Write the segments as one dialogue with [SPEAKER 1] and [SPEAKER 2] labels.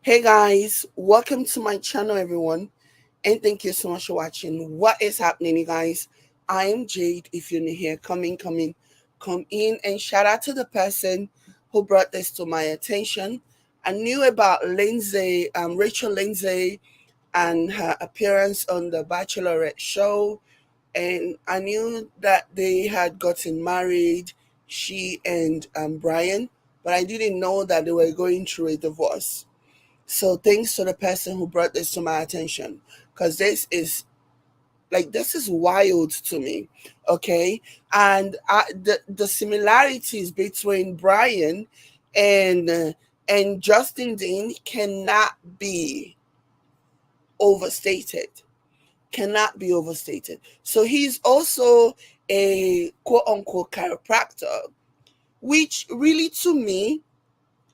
[SPEAKER 1] Hey guys, welcome to my channel, everyone, and thank you so much for watching. What is happening, you guys? I'm Jade. If you're new here, come in, and shout out to the person who brought this to my attention. I knew about Rachel Lindsay, and her appearance on the Bachelorette show, and I knew that they had gotten married, she and Bryan, but I didn't know that they were going through a divorce. So thanks to the person who brought this to my attention, because this is wild to me, okay? And the similarities between Bryan and and Justin Dean cannot be overstated. Cannot be overstated. So he's also a quote unquote chiropractor, which really to me,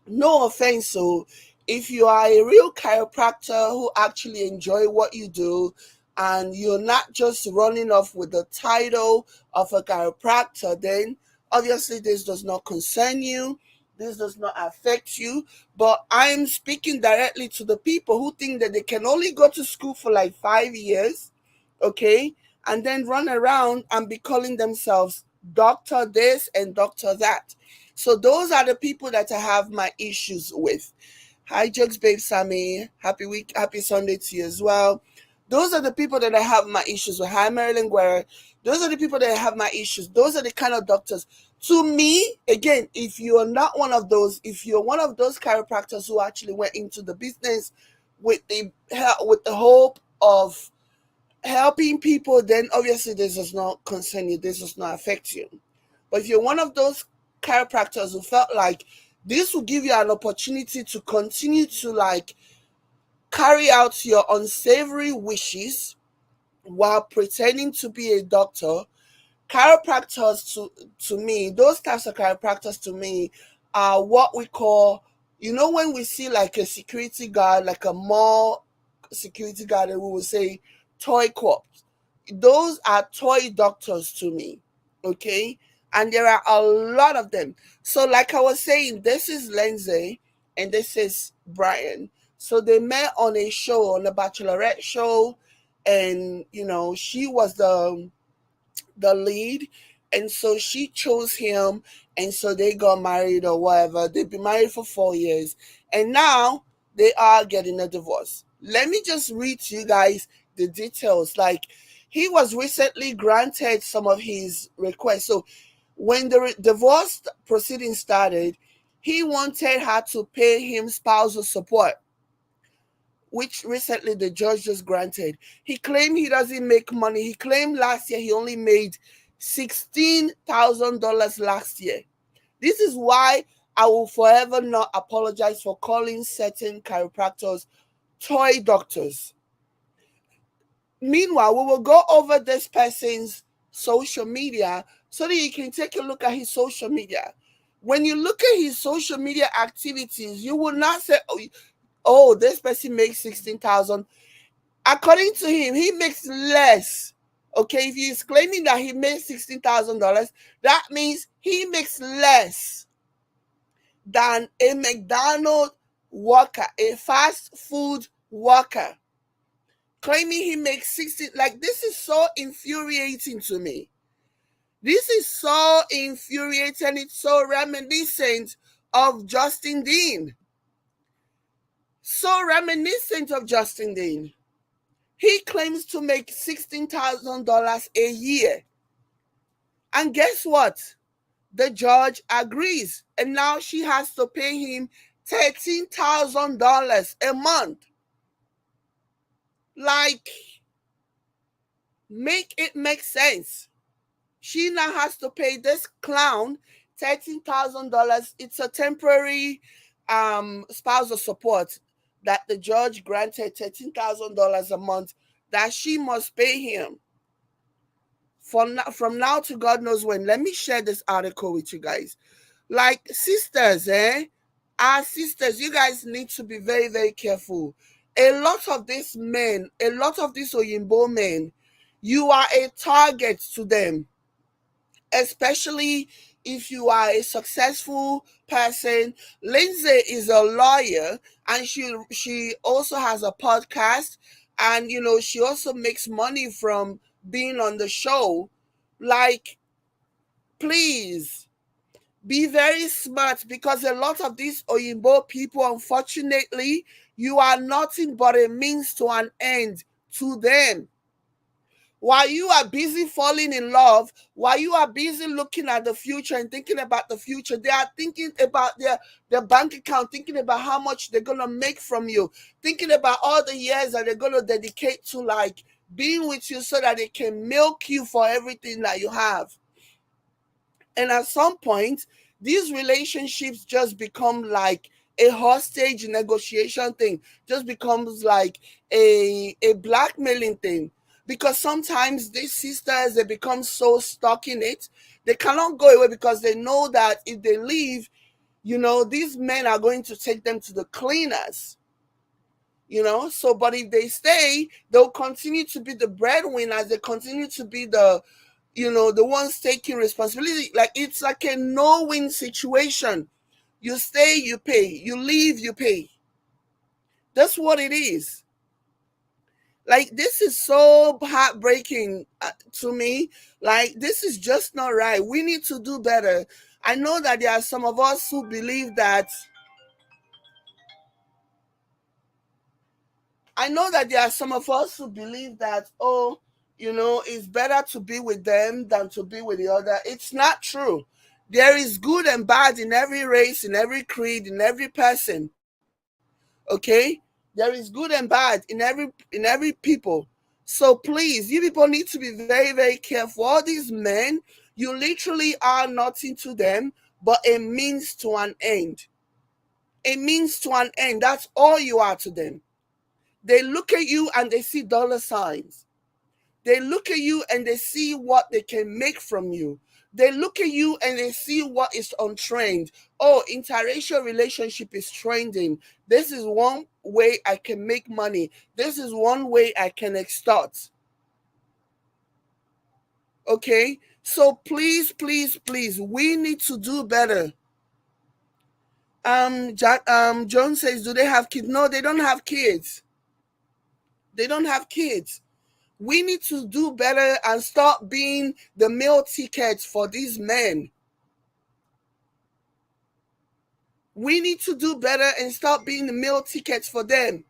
[SPEAKER 1] no offense, so if you are a real chiropractor who actually enjoy what you do, and you're not just running off with the title of a chiropractor, then obviously this does not concern you, this does not affect you. But I'm speaking directly to the people who think that they can only go to school for like 5 years, okay, and then run around and be calling themselves doctor this and doctor that. So those are the people that I have my issues with. Hi, Jokes Babe Sammy. Happy week, happy Sunday to you as well. Those are the people that I have my issues with. Hi, Marilyn Guerra. Those are the people that I have my issues. Those are the kind of doctors. To me, again, if you are not one of those, if you're one of those chiropractors who actually went into the business with the hope of helping people, then obviously this does not concern you. This does not affect you. But if you're one of those chiropractors who felt like this will give you an opportunity to continue to like carry out your unsavory wishes while pretending to be a doctor, chiropractors to me, those types of chiropractors to me are what we call, when we see like a security guard, like a mall security guard, and we will say toy cops. Those are toy doctors to me, okay? And there are a lot of them. So, like I was saying, this is Lindsay and this is Bryan. So they met on a show, on a Bachelorette show, and she was the lead, and so she chose him, and so they got married or whatever. They've been married for 4 years, and now they are getting a divorce. Let me just read to you guys the details. Like, he was recently granted some of his requests. So when the divorce proceedings started, he wanted her to pay him spousal support, which recently the judge just granted. He claimed he doesn't make money. He claimed last year he only made $16,000 last year. This is why I will forever not apologize for calling certain chiropractors toy doctors. Meanwhile, we will go over this person's social media so that you can take a look at his social media. When you look at his social media activities, you will not say, oh, this person makes 16,000. According to him, he makes less. Okay, if he's claiming that he makes $16,000, that means he makes less than a McDonald's worker, a fast food worker. Claiming he makes 60, like, this is so infuriating to me. This is so infuriating. It's so reminiscent of Justin Dean. So reminiscent of Justin Dean. He claims to make $16,000 a year. And guess what? The judge agrees. And now she has to pay him $13,000 a month. Like, make it make sense. She now has to pay this clown $13,000. It's a temporary spousal support that the judge granted $13,000 a month that she must pay him from now to God knows when. Let me share this article with you guys. Like, sisters, our sisters, you guys need to be very, very careful. A lot of these men, a lot of these Oyinbo men, you are a target to them, especially if you are a successful person. Lindsay is a lawyer, and she also has a podcast, and she also makes money from being on the show. Like, please be very smart, because a lot of these Oyinbo people, unfortunately, you are nothing but a means to an end to them. While you are busy falling in love, while you are busy looking at the future and thinking about the future, they are thinking about their bank account, thinking about how much they're going to make from you, thinking about all the years that they're going to dedicate to like being with you so that they can milk you for everything that you have. And at some point, these relationships just become like a hostage negotiation thing, just becomes like a blackmailing thing. Because sometimes these sisters, they become so stuck in it, they cannot go away, because they know that if they leave, these men are going to take them to the cleaners. So but if they stay, they'll continue to be the breadwinners, they continue to be the ones taking responsibility. Like, it's like a no-win situation. You stay, you pay. You leave, you pay. That's what it is. Like, this is so heartbreaking to me. Like, this is just not right. We need to do better. I know that there are some of us who believe that I know that there are some of us who believe that, oh, it's better to be with them than to be with the other. It's not true. There is good and bad in every race, in every creed, in every person. Okay? There is good and bad in every people. So please, you people need to be very, very careful. All these men, you literally are nothing to them but a means to an end. A means to an end. That's all you are to them. They look at you and they see dollar signs. They look at you and they see what they can make from you. They look at you and they see what is on trend. Oh, interracial relationship is trending. This is one way I can make money. This is one way I can extort. Okay? So please, please, please, we need to do better. John says, do they have kids? No, they don't have kids. They don't have kids. We need to do better and stop being the meal tickets for these men. We need to do better and stop being the meal tickets for them.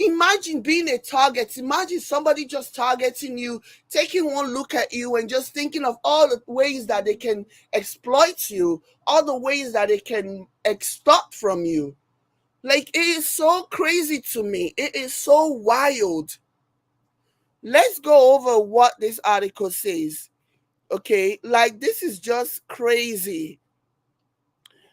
[SPEAKER 1] Imagine being a target. Imagine somebody just targeting you, taking one look at you and just thinking of all the ways that they can exploit you, all the ways that they can extort from you. Like, it is so crazy to me. It is so wild. Let's go over what this article says. Okay, like, this is just crazy.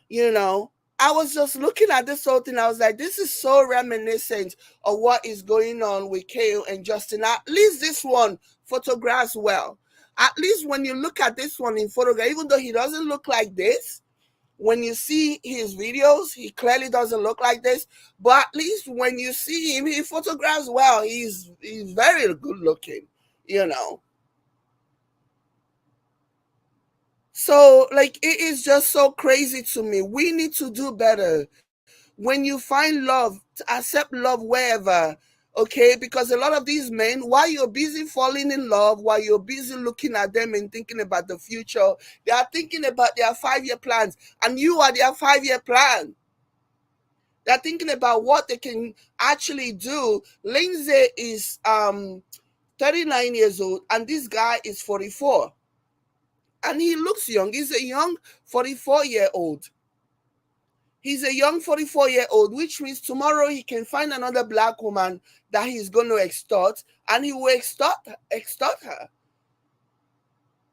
[SPEAKER 1] you know I was just looking at this whole thing. I was like, this is so reminiscent of what is going on with Kale and Justin. At least this one photographs well. At least when you look at this one in photograph, even though he doesn't look like this, when you see his videos, he clearly doesn't look like this. But at least when you see him, he photographs well. He's very good looking, you know. So, like, it is just so crazy to me. We need to do better. When you find love, to accept love wherever, okay? Because a lot of these men, while you're busy falling in love, while you're busy looking at them and thinking about the future, they are thinking about their 5-year plans, and you are their 5-year plan. They're thinking about what they can actually do. Lindsay is 39 years old, and this guy is 44. And he looks young. He's a young 44-year-old. He's a young 44-year-old, which means tomorrow he can find another black woman that he's going to extort, and he will extort her.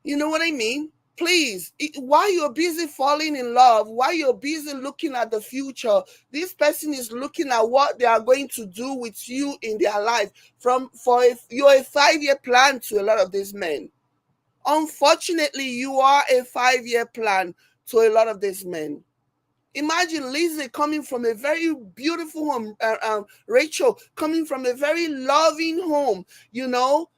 [SPEAKER 1] You know what I mean? Please, while you're busy falling in love, while you're busy looking at the future, this person is looking at what they are going to do with you in their life. You're a 5-year plan to a lot of these men. Unfortunately, you are a 5-year plan to a lot of these men. Imagine Lindsay coming from a very beautiful home, Rachel coming from a very loving home,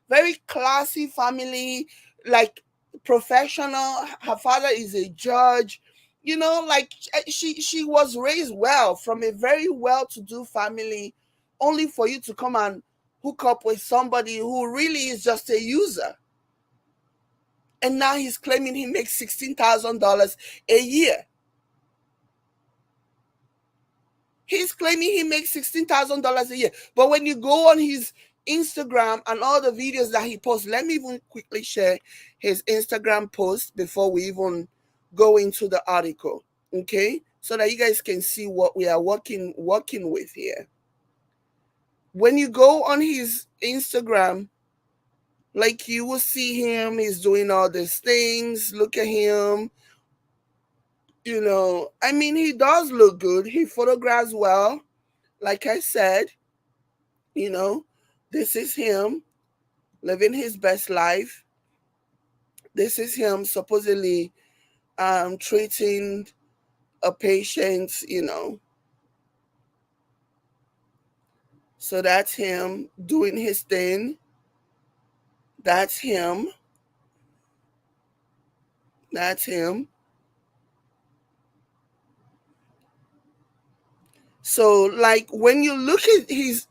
[SPEAKER 1] very classy family, like professional. Her father is a judge. You know, like she was raised well from a very well-to-do family, only for you to come and hook up with somebody who really is just a user. And now he's claiming he makes $16,000 a year. He's claiming he makes $16,000 a year. But when you go on his Instagram and all the videos that he posts, let me even quickly share his Instagram post before we even go into the article, okay? So that you guys can see what we are working with here. When you go on his Instagram, like you will see him, he's doing all these things. Look at him. You know, I mean, he does look good. He photographs well. Like I said, you know, this is him living his best life. This is him supposedly treating a patient, you know. So that's him doing his thing. That's him. That's him. So like when you look at his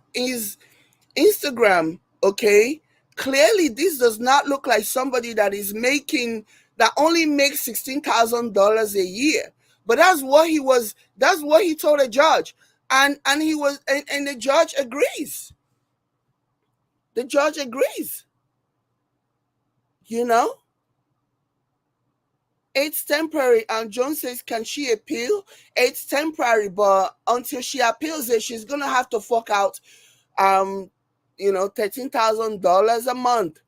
[SPEAKER 1] Instagram, okay, clearly this does not look like somebody that only makes $16,000 a year. But that's what he told a judge. And the judge agrees. The judge agrees. You know? It's temporary. And Joan says, can she appeal? It's temporary, but until she appeals it, she's gonna have to fork out $13,000 a month.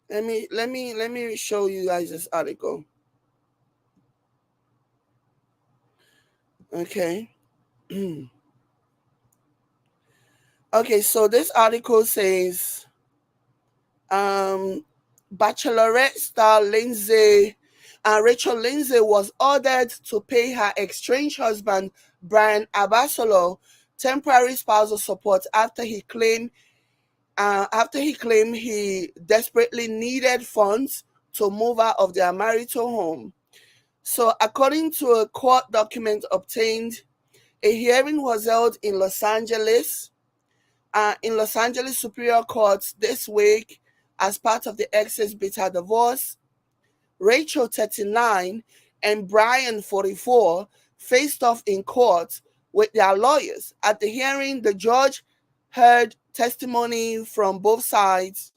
[SPEAKER 1] Let me show you guys this article. Okay. Okay, so this article says Bachelorette star Rachel Lindsay was ordered to pay her estranged husband Bryan Abasolo temporary spousal support after he claimed he desperately needed funds to move out of their marital home. So, according to a court document obtained, a hearing was held in Los Angeles Superior Court this week as part of the ex's bitter divorce. Rachel, 39, and Bryan, 44, faced off in court with their lawyers. At the hearing, the judge heard testimony from both sides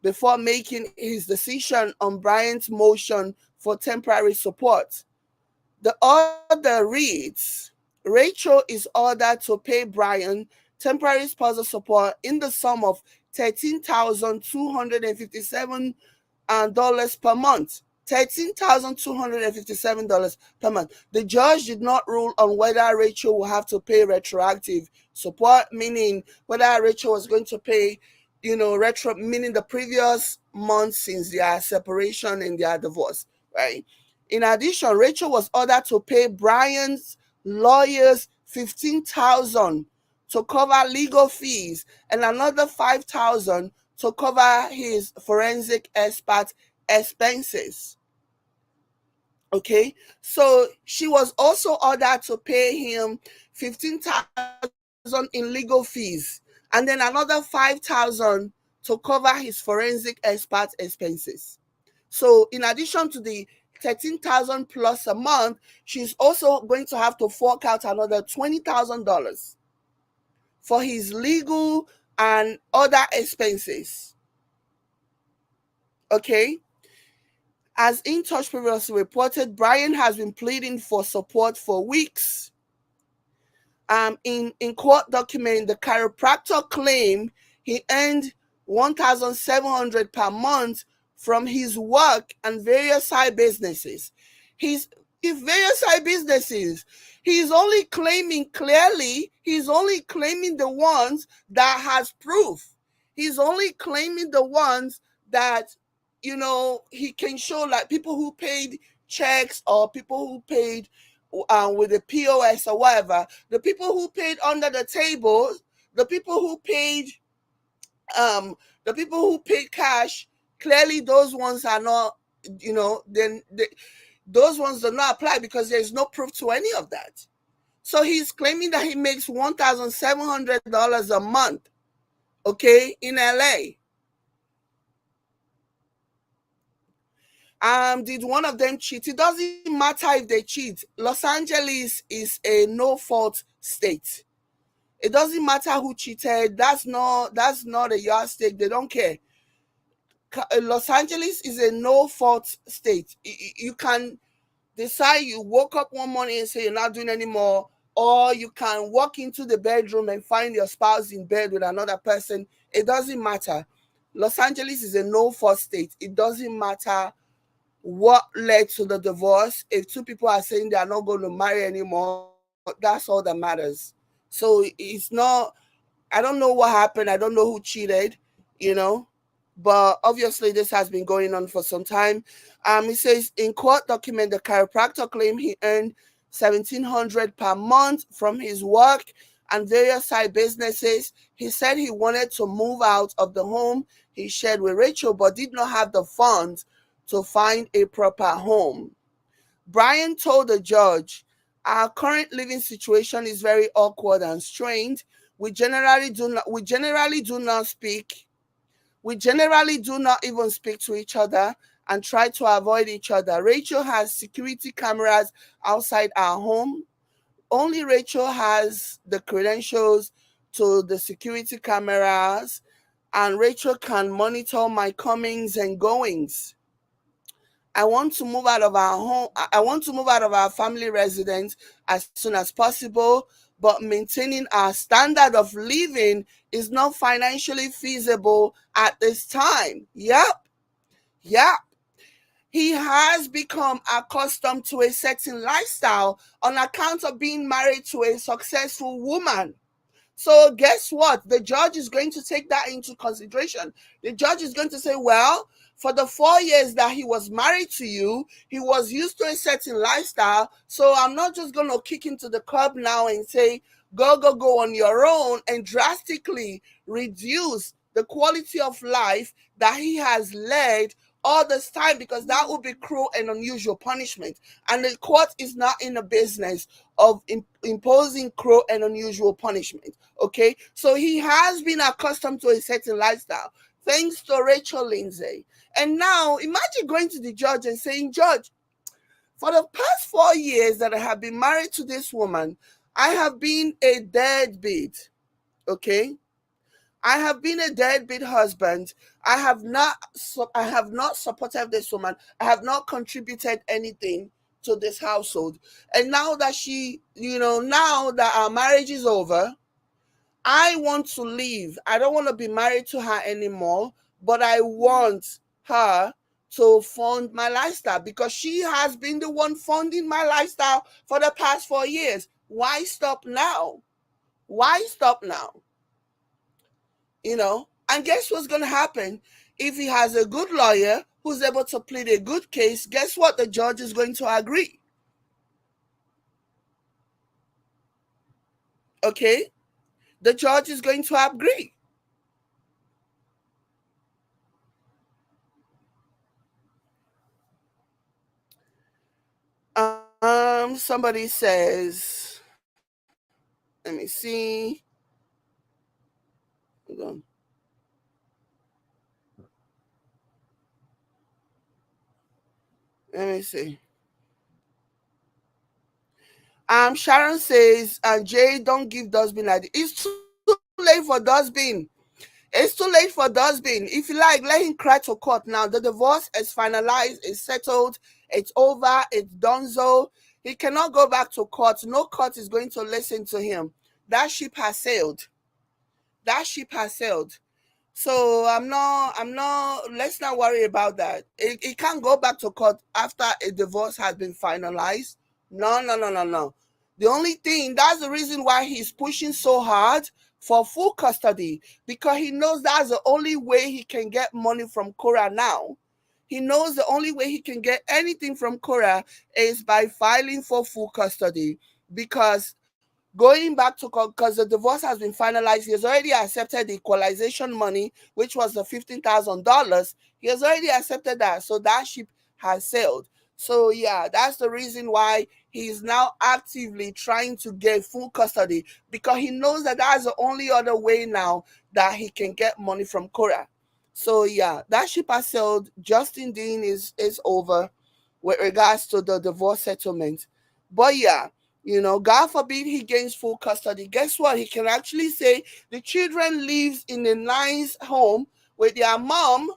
[SPEAKER 1] before making his decision on Bryan's motion for temporary support. The order reads, Rachel is ordered to pay Bryan temporary spousal support in the sum of $13,257 per month. $13,257 per month. The judge did not rule on whether Rachel will have to pay retroactive support, meaning whether Rachel was going to pay, meaning the previous month since their separation and their divorce, right? In addition, Rachel was ordered to pay Bryan's lawyers $15,000 to cover legal fees and another $5,000 to cover his forensic expert expenses. Okay, so she was also ordered to pay him $15,000 in legal fees and then another $5,000 to cover his forensic expert expenses. So in addition to the $13,000 plus a month, she's also going to have to fork out another $20,000 for his legal and other expenses. Okay. As In Touch previously reported, Bryan has been pleading for support for weeks. In court document, the chiropractor claimed he earned $1,700 per month from his work and various side businesses. He's only claiming the ones that has proof. He's only claiming the ones that he can show, like people who paid checks or people who paid with the POS or whatever. The people who paid under the table, the people who paid cash, clearly those ones are not, then those ones do not apply because there's no proof to any of that. So he's claiming that he makes $1,700 a month, okay, in LA. Did one of them cheat? It doesn't matter if they cheat. Los Angeles is a no-fault state. It doesn't matter who cheated. That's not a yardstick. They don't care. Los Angeles is a no-fault state. You can decide you woke up one morning and say you're not doing anymore, or you can walk into the bedroom and find your spouse in bed with another person. It doesn't matter. Los Angeles is a no-fault state. It doesn't matter what led to the divorce. If two people are saying they are not going to marry anymore, that's all that matters. So it's not, I don't know what happened. I don't know who cheated, you know, but obviously this has been going on for some time. It says in court document, the chiropractor claimed he earned $1,700 per month from his work and various side businesses. He said he wanted to move out of the home he shared with Rachel, but did not have the funds to find a proper home. Bryan told the judge, our current living situation is very awkward and strained. We generally do not even speak to each other and try to avoid each other. Rachel has security cameras outside our home. Only Rachel has the credentials to the security cameras, and Rachel can monitor my comings and goings. I want to move out of our home. I want to move out of our family residence as soon as possible, but maintaining our standard of living is not financially feasible at this time. Yep. Yep. He has become accustomed to a certain lifestyle on account of being married to a successful woman. So guess what? The judge is going to take that into consideration. The judge is going to say, well, for the 4 years that he was married to you, he was used to a certain lifestyle. So I'm not just going to kick him to the curb now and say, go on your own, and drastically reduce the quality of life that he has led all this time, because that would be cruel and unusual punishment. And the court is not in the business of imposing cruel and unusual punishment. Okay, so he has been accustomed to a certain lifestyle thanks to Rachel Lindsay. And now imagine going to the judge and saying, Judge, for the past 4 years that I have been married to this woman, I have been a deadbeat. Okay, I have been a deadbeat husband. I have not supported this woman. I have not contributed anything to this household. And now that now that our marriage is over, I want to leave. I don't want to be married to her anymore, but I want her to fund my lifestyle because she has been the one funding my lifestyle for the past 4 years. Why stop now? Why stop now? And guess what's going to happen? If he has a good lawyer who's able to plead a good case, guess what? The judge is going to agree. Okay? The judge is going to agree. Somebody says, let me see. Hold on. Let me see. Sharon says, Jay, don't give Dustbin idea. It's too late for Dustbin. It's too late for Dustbin. If you like, let him cry to court now. The divorce is finalized, it's settled, it's over, it's donezo. He cannot go back to court. No court is going to listen to him. That ship has sailed. That ship has sailed. So let's not worry about that. It can't go back to court after a divorce has been finalized. No, no, no, no, no. The only thing, that's the reason why he's pushing so hard for full custody, because he knows that's the only way he can get money from Cora now. He knows the only way he can get anything from Cora is by filing for full custody, because Going back to, because the divorce has been finalized, he has already accepted the equalization money, which was the $15,000. He has already accepted that, so that ship has sailed. So yeah, that's the reason why he is now actively trying to get full custody, because he knows that that's the only other way now that he can get money from Cora. So yeah, that ship has sailed. Justin Dean is over with regards to the divorce settlement. But yeah, God forbid he gains full custody. Guess what? He can actually say the children lives in a nice home with their mom,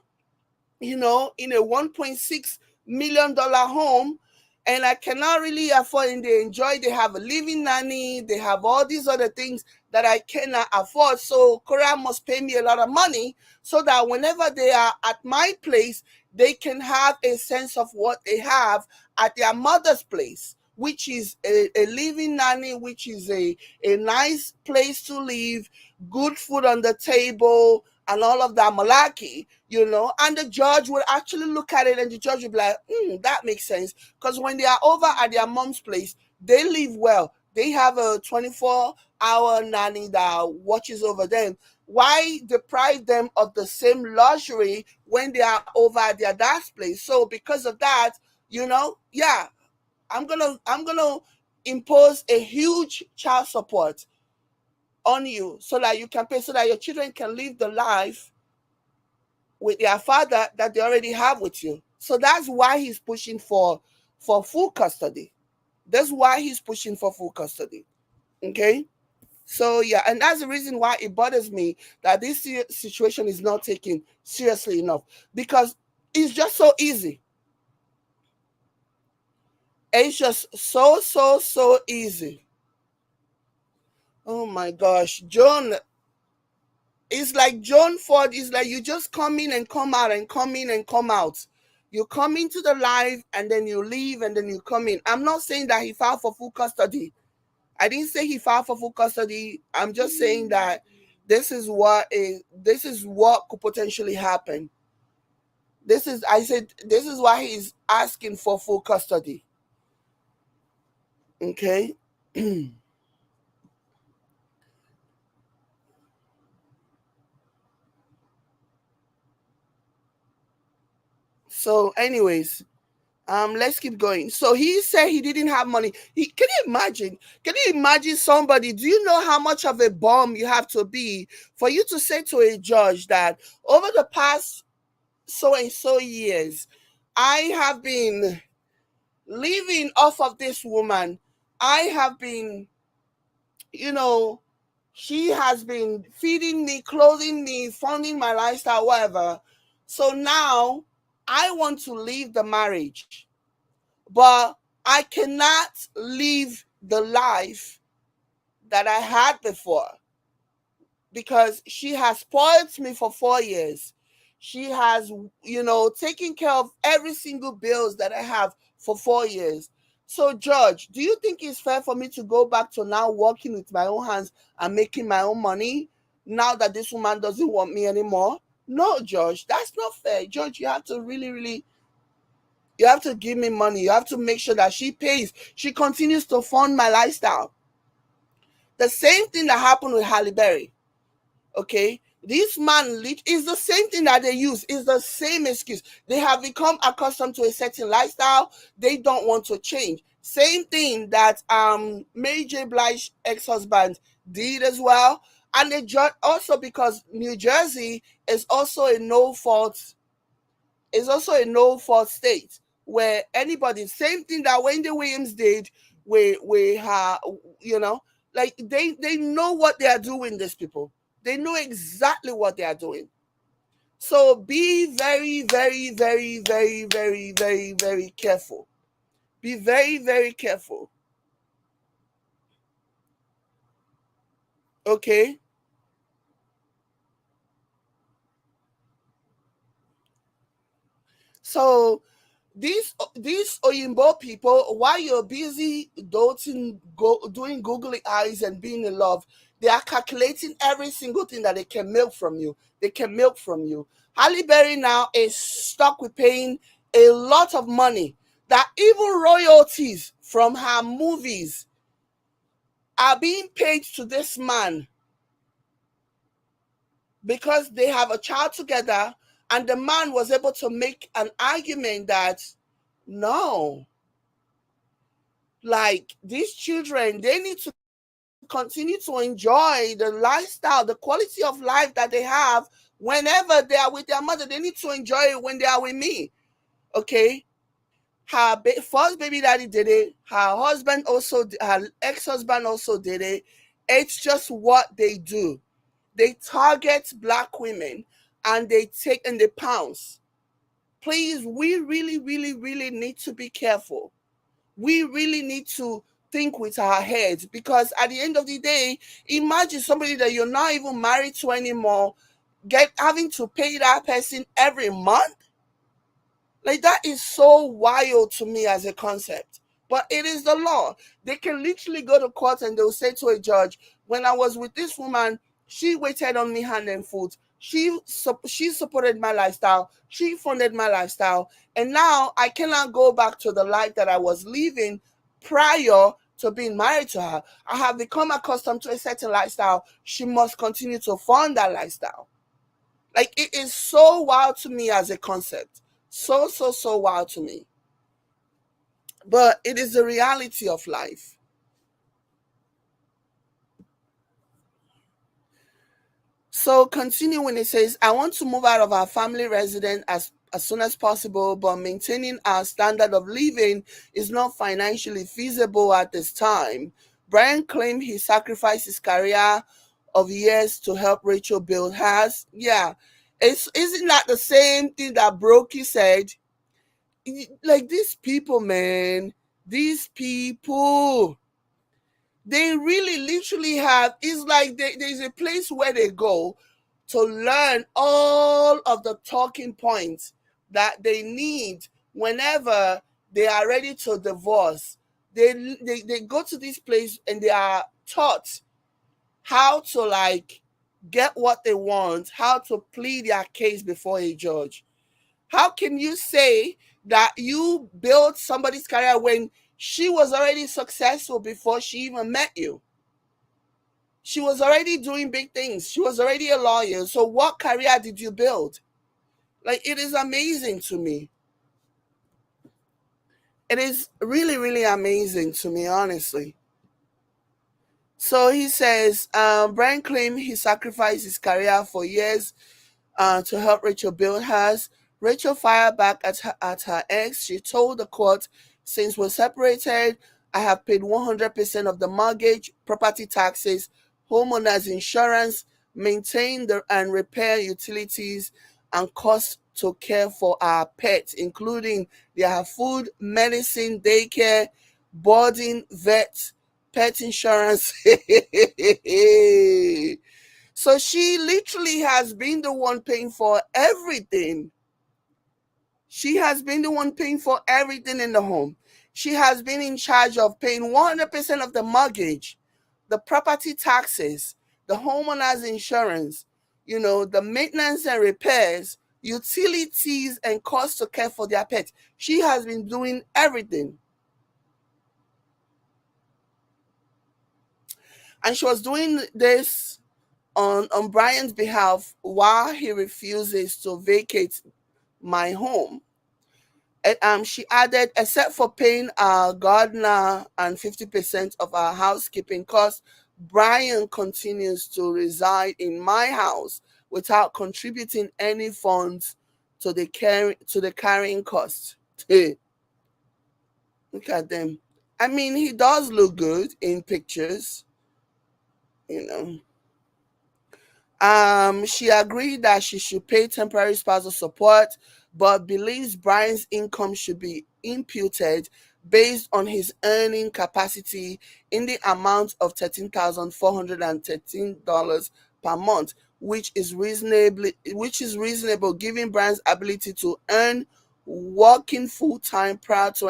[SPEAKER 1] in a $1.6 million home, and I cannot really afford, and they enjoy, they have a living nanny, they have all these other things that I cannot afford. So Korea must pay me a lot of money so that whenever they are at my place, they can have a sense of what they have at their mother's place, which is a living nanny, which is a nice place to live, good food on the table, and all of that malaki, and the judge will actually look at it, and the judge will be like, that makes sense. Because when they are over at their mom's place, they live well. They have a 24-hour nanny that watches over them. Why deprive them of the same luxury when they are over at their dad's place? So because of that, yeah, I'm gonna impose a huge child support on you so that you can pay, so that your children can live the life with their father that they already have with you. So that's why he's pushing for full custody. That's why he's pushing for full custody. Okay? So yeah, and that's the reason why it bothers me that this situation is not taken seriously enough, because it's just so easy. It's just so easy. Oh my gosh, John. It's like John Ford. Is like you just come in and come out and come in and come out. You come into the live and then you leave and then you come in. I'm not saying that he filed for full custody. I didn't say he filed for full custody. I'm just saying that this is what could potentially happen. I said this is why he's asking for full custody. Okay. So, anyways, let's keep going. So he said he didn't have money. Can you imagine? Can you imagine somebody? Do you know how much of a bum you have to be for you to say to a judge that over the past so and so years, I have been living off of this woman. I have been, you know, she has been feeding me, clothing me, funding my lifestyle, whatever. So now I want to leave the marriage, but I cannot live the life that I had before because she has spoiled me for 4 years. She has, taken care of every single bills that I have for 4 years. So, George, do you think it's fair for me to go back to now working with my own hands and making my own money now that this woman doesn't want me anymore? No, George, that's not fair. George, you have to really, really, you have to give me money. You have to make sure that she pays. She continues to fund my lifestyle. The same thing that happened with Halle Berry. Okay, this man is the same thing that they use. Is the same excuse. They have become accustomed to a certain lifestyle. They don't want to change. Same thing that Mary J. Blige ex-husband did as well. And they also, because New Jersey is also a no fault, state where anybody, same thing that Wendy Williams did, we have, like they know what they are doing. These people, they know exactly what they are doing. So be very, very, very, very, very, very, very careful. Be very, very careful. Okay. So these Oyinbo people, while you're busy doing googly eyes and being in love, they are calculating every single thing that they can milk from you. They can milk from you. Halle Berry now is stuck with paying a lot of money, that even royalties from her movies are being paid to this man because they have a child together, and the man was able to make an argument that no, like these children, they need to continue to enjoy the lifestyle, the quality of life that they have whenever they are with their mother. They need to enjoy it when they are with me. Okay. Her first baby daddy did it. Her husband also, her ex-husband also did it. It's just what they do. They target black women and they take and they pounce. Please, we really, really, really need to be careful. We really need to think with our heads, because at the end of the day, imagine somebody that you're not even married to anymore having to pay that person every month. Like, that is so wild to me as a concept. But it is the law. They can literally go to court and they'll say to a judge, when I was with this woman, she waited on me hand and foot. She supported my lifestyle. She funded my lifestyle. And now I cannot go back to the life that I was living prior to being married to her. I have become accustomed to a certain lifestyle. She must continue to fund that lifestyle. Like, it is so wild to me as a concept. So, so, so wild to me. But it is the reality of life. So continuing, it says, I want to move out of our family residence as soon as possible, but maintaining our standard of living is not financially feasible at this time. Bryan claimed he sacrificed his career of years to help Rachel build hers. Yeah. Isn't that the same thing that Brokey said? Like, these people, man, these people, they really literally have, it's like there's a place where they go to learn all of the talking points that they need whenever they are ready to divorce. They go to this place and they are taught how to, like, get what they want, how to plead their case before a judge. How can you say that you built somebody's career when she was already successful before she even met you? She was already doing big things. She was already a lawyer. So what career did you build? Like, it is amazing to me. It is really, really amazing to me, honestly. So he says, Bryan claimed he sacrificed his career for years to help Rachel build hers. Rachel fired back at her ex. She told the court, since we're separated, I have paid 100% of the mortgage, property taxes, homeowners insurance, maintain and repair utilities, and costs to care for our pets, including their food, medicine, daycare, boarding, vet, pet insurance. So she literally has been the one paying for everything. She has been the one paying for everything in the home. She has been in charge of paying 100% of the mortgage, the property taxes, the homeowner's insurance, the maintenance and repairs, utilities, and costs to care for their pets. She has been doing everything. And she was doing this on Bryan's behalf while he refuses to vacate my home. She added, except for paying our gardener and 50% of our housekeeping costs, Bryan continues to reside in my house without contributing any funds to the carrying cost. Look at them. I mean, he does look good in pictures, you know. She agreed that she should pay temporary spousal support, but believes Bryan's income should be imputed based on his earning capacity in the amount of $13,413 per month, which is reasonable given Bryan's ability to earn working full time prior to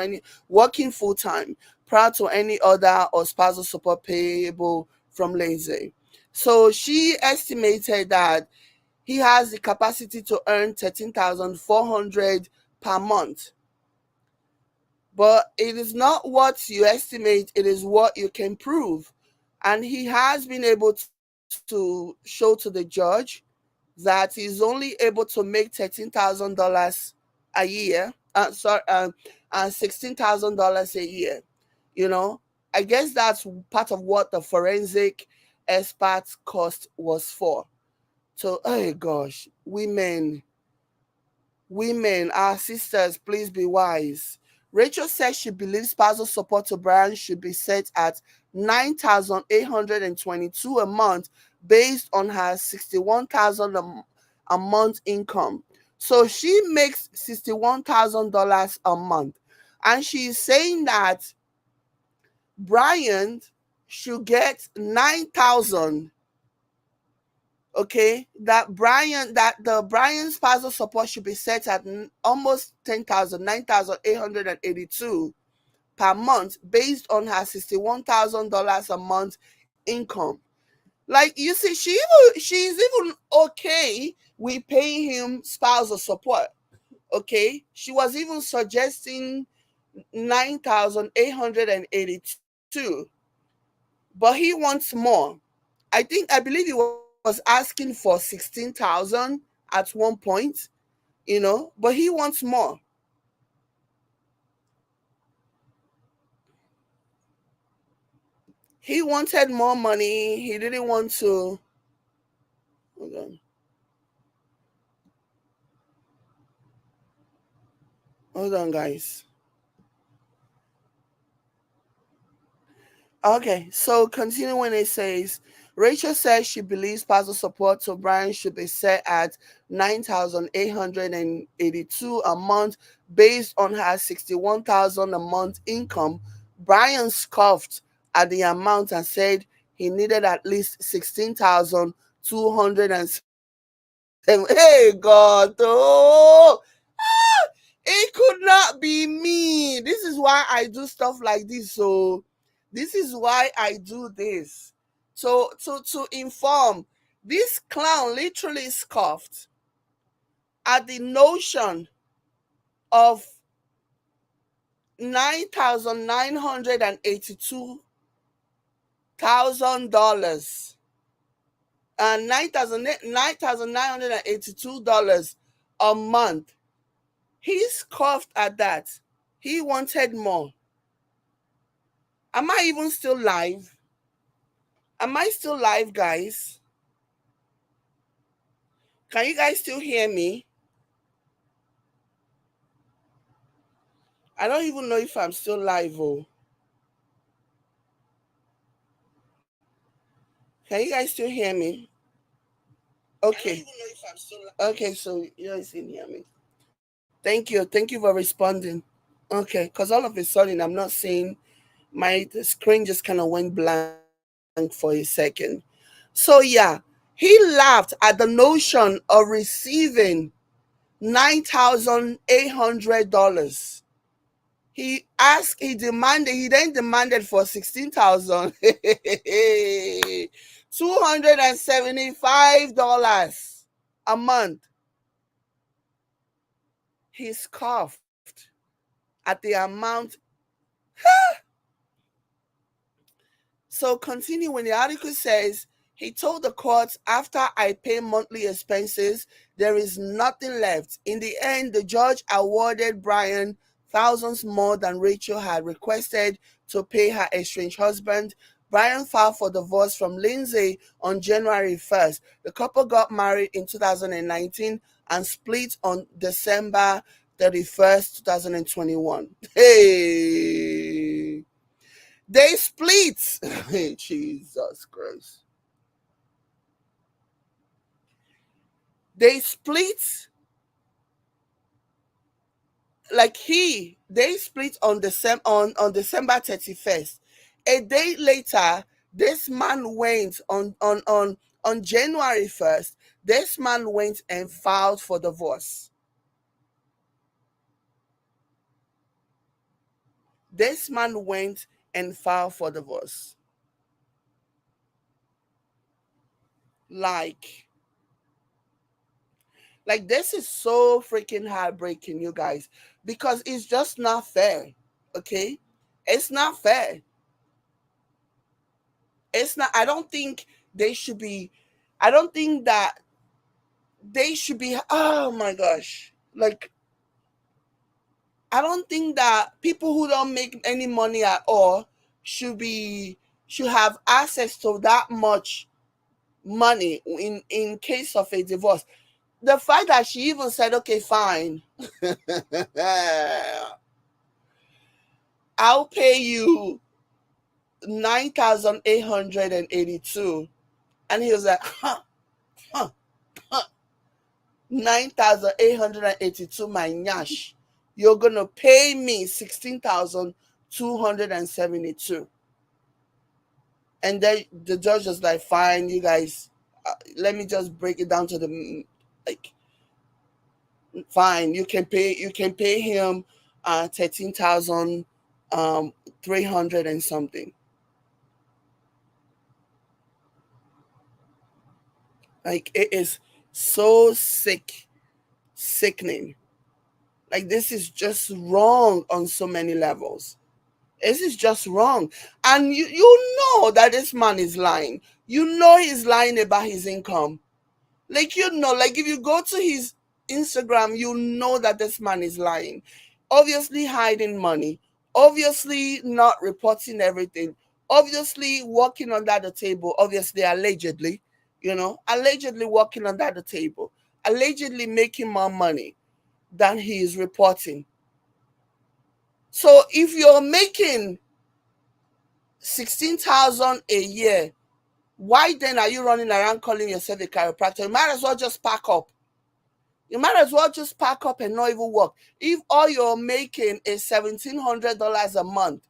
[SPEAKER 1] any other or spousal support payable from Lindsay. So she estimated that he has the capacity to earn 13,400 per month. But it is not what you estimate, it is what you can prove. And he has been able to show to the judge that he's only able to make $13,000 a year. And $16,000 a year. You know, I guess that's part of what the forensic experts cost was for. So, oh gosh, women, our sisters, please be wise. Rachel says she believes spousal support to Bryan should be set at 9,822 a month based on her 61,000 a month income. So she makes $61,000 a month. And she's saying that Bryan should get 9,000. Okay, that the Bryan spousal support should be set at almost 10,000, 9,882 per month based on her $61,000 a month income. Like, you see, she's even okay with paying him spousal support. Okay, she was even suggesting 9,882, but he wants more. I believe he was asking for 16,000 at one point, but he wants more. He wanted more money. He didn't want to. Hold on. Hold on, guys. Okay, so continuing, it says Rachel says she believes spousal support to Bryan should be set at 9,882 a month based on her 61,000 a month income. Bryan scoffed at the amount and said he needed at least 16,207. Hey God, oh, it could not be me. This is why I do stuff like this. So this is why I do this. So to inform, this clown literally scoffed at the notion of $9,982,000 and $9,982 a month. He scoffed at that. He wanted more. Am I even still live? Am I still live, guys? Can you guys still hear me? I don't even know if I'm still live. Oh, can you guys still hear me? Okay. Okay, so you guys can hear me. Thank you. Thank you for responding. Okay, because all of a sudden I'm not seeing the screen just kind of went blank for a second. So yeah, he laughed at the notion of receiving $9,800. He then demanded for 16,000 $275 a month. He scoffed at the amount. So continuing, the article says he told the court, after I pay monthly expenses, there is nothing left. In the end, the judge awarded Bryan thousands more than Rachel had requested to pay her estranged husband. Bryan filed for divorce from Lindsay on January 1st. The couple got married in 2019 and split on December 31st, 2021. Hey! They split. Jesus Christ. They split they split on December 31st. A day later, this man went on January 1st. This man went and filed for divorce. This man went and filed for divorce. Like this is so freaking heartbreaking, you guys, because it's just not fair. Okay, it's not fair. It's not, I don't think they should be, I don't think that they should be, oh my gosh. Like, I don't think that people who don't make any money at all should have access to that much money in case of a divorce. The fact that she even said, okay, fine, I'll pay you 9,882. And he was like, huh, 9,882, my nyash. You're going to pay me 16,272. And then the judge was like, fine, you guys, let me just break it down to the, like, fine, you can pay him 13,300 and something. Like, it is so sickening. Like, this is just wrong on so many levels. This is just wrong. And you know that this man is lying. You know he's lying about his income. Like, like if you go to his Instagram, you know that this man is lying. Obviously hiding money. Obviously not reporting everything. Obviously working under the table. Obviously, allegedly, allegedly working under the table. Allegedly making more money than he is reporting. So if you're making 16,000 a year, why then are you running around calling yourself a chiropractor? You might as well just pack up. You might as well just pack up and not even work. If all you're making is $1,700 a month,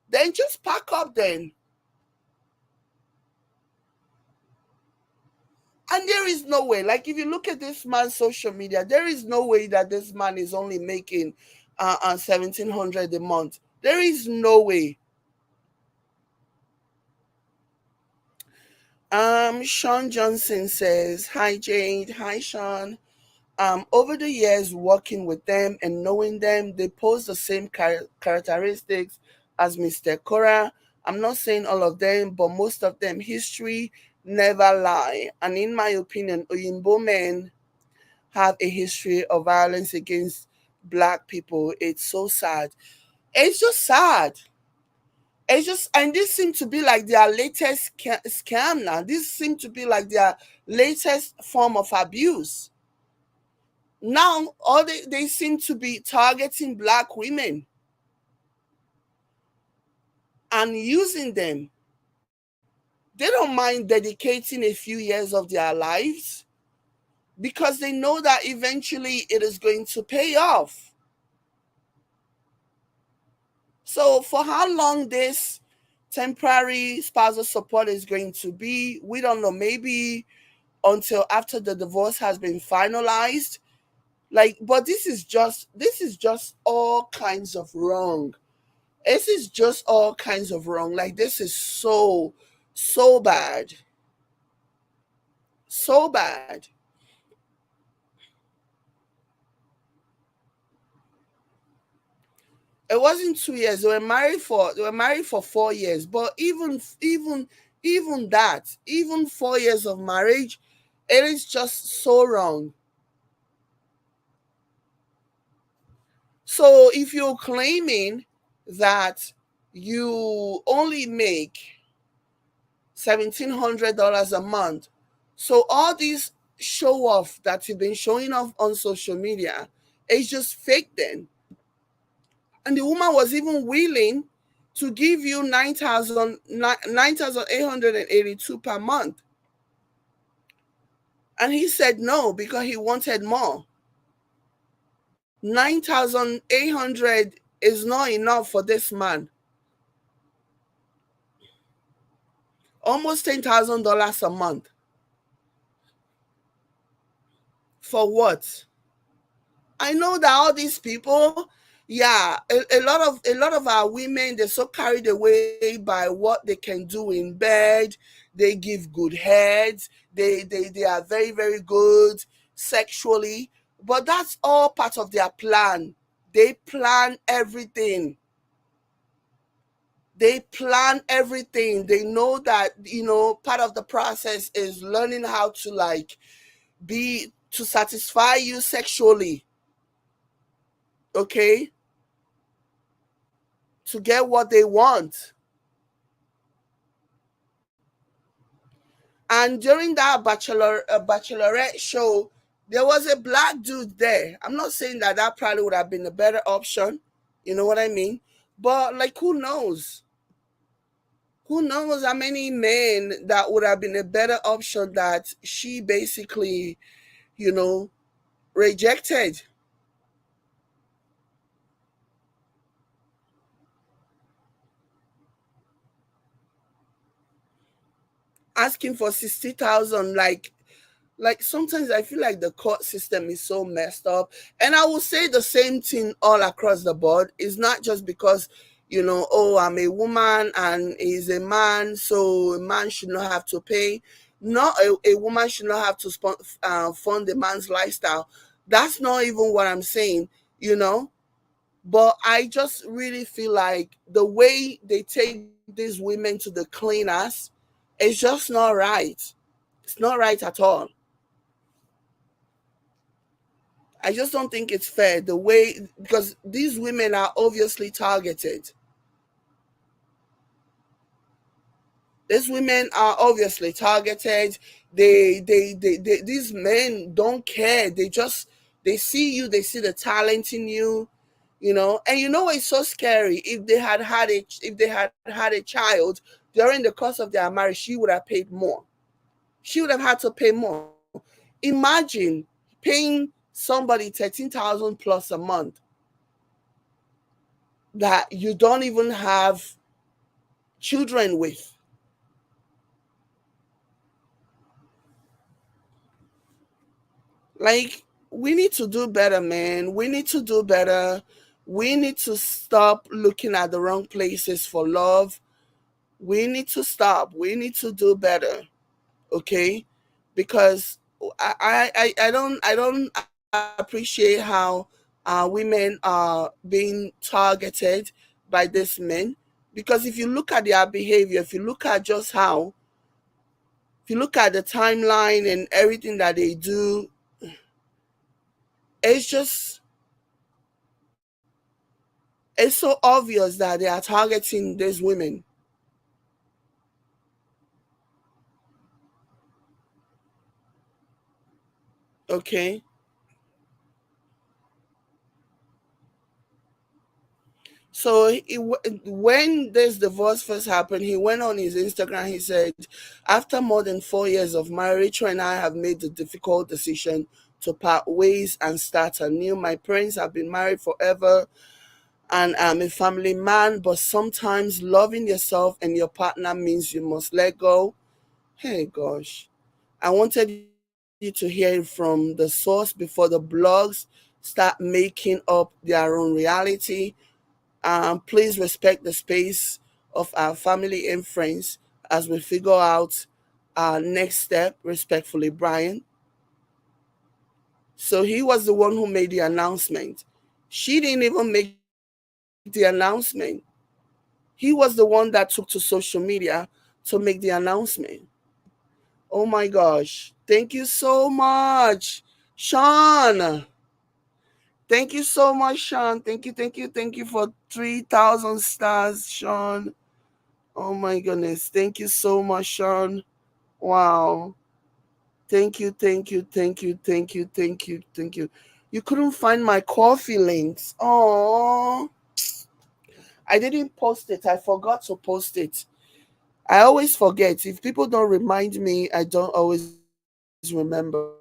[SPEAKER 1] then just pack up then. And there is no way, like if you look at this man's social media, there is no way that this man is only making 1,700 a month. There is no way. Sean Johnson says, hi Jade, hi Sean. Over the years working with them and knowing them, they pose the same characteristics as Mr. Cora. I'm not saying all of them, but most of them. History never lie. And in my opinion, Oyinbo men have a history of violence against Black people. It's so sad. It's just sad. It's just, and this seems to be like their latest scam now. This seems to be like their latest form of abuse. Now, all they seem to be targeting Black women and using them. They don't mind dedicating a few years of their lives because they know that eventually it is going to pay off. So for how long this temporary spousal support is going to be, we don't know. Maybe until after the divorce has been finalized. Like, but this is just all kinds of wrong. This is just all kinds of wrong. Like, this is so bad. So bad. It wasn't 2 years. They were married for 4 years. But even that, even 4 years of marriage, it is just so wrong. So if you're claiming that you only make $1,700 a month, so all these show off that you've been showing off on social media is just fake then. And the woman was even willing to give you 9,882 per month. And he said no because he wanted more. 9,800 is not enough for this man. Almost $10,000 a month. For what? I know that all these people, yeah, a lot of our women, they're so carried away by what they can do in bed. They give good heads. They are very, very good sexually. But that's all part of their plan. They plan everything. They plan everything. They know that, part of the process is learning how to like be to satisfy you sexually, okay? To get what they want. And during that bachelorette show, there was a black dude there. I'm not saying that that probably would have been a better option. You know what I mean? But like, who knows? Who knows how many men that would have been a better option that she basically, you know, rejected. Asking for 60,000, like sometimes I feel like the court system is so messed up. And I will say the same thing all across the board. It's not just because, oh, I'm a woman and he's a man, so a man should not have to pay. Not a woman should not have to fund a man's lifestyle. That's not even what I'm saying, you know. But I just really feel like the way they take these women to the cleaners is just not right. It's not right at all. I just don't think it's fair the way, because these women are obviously targeted. These women are obviously targeted. These men don't care. They see you, they see the talent in you, and it's so scary. If they had had a child during the course of their marriage, she would have paid more. She would have had to pay more. Imagine paying somebody 13,000 plus a month that you don't even have children with. Like, we need to do better, man. We need to do better. We need to stop looking at the wrong places for love. We need to stop. We need to do better. Okay? Because I don't appreciate how women are being targeted by these men. Because if you look at their behavior, if you look at just how, if you look at the timeline and everything that they do, it's just, it's so obvious that they are targeting these women. Okay. So when this divorce first happened, he went on his Instagram. He said, "After more than 4 years of marriage, Rachel and I have made the difficult decision to part ways and start anew. My parents have been married forever, and I'm a family man. But sometimes loving yourself and your partner means you must let go." Hey, gosh, I wanted you to hear it from the source before the blogs start making up their own reality. Please respect the space of our family and friends as we figure out our next step. Respectfully, Bryan. So he was the one who made the announcement. She didn't even make the announcement. He was the one that took to social media to make the announcement. Oh my gosh. Thank you so much, Sean. Thank you so much, Sean. Thank you for 3,000 stars, Sean. Oh my goodness. Thank you so much, Sean. Wow. Thank you. You couldn't find my coffee links. Oh, I didn't post it. I forgot to post it. I always forget. If people don't remind me, I don't always remember.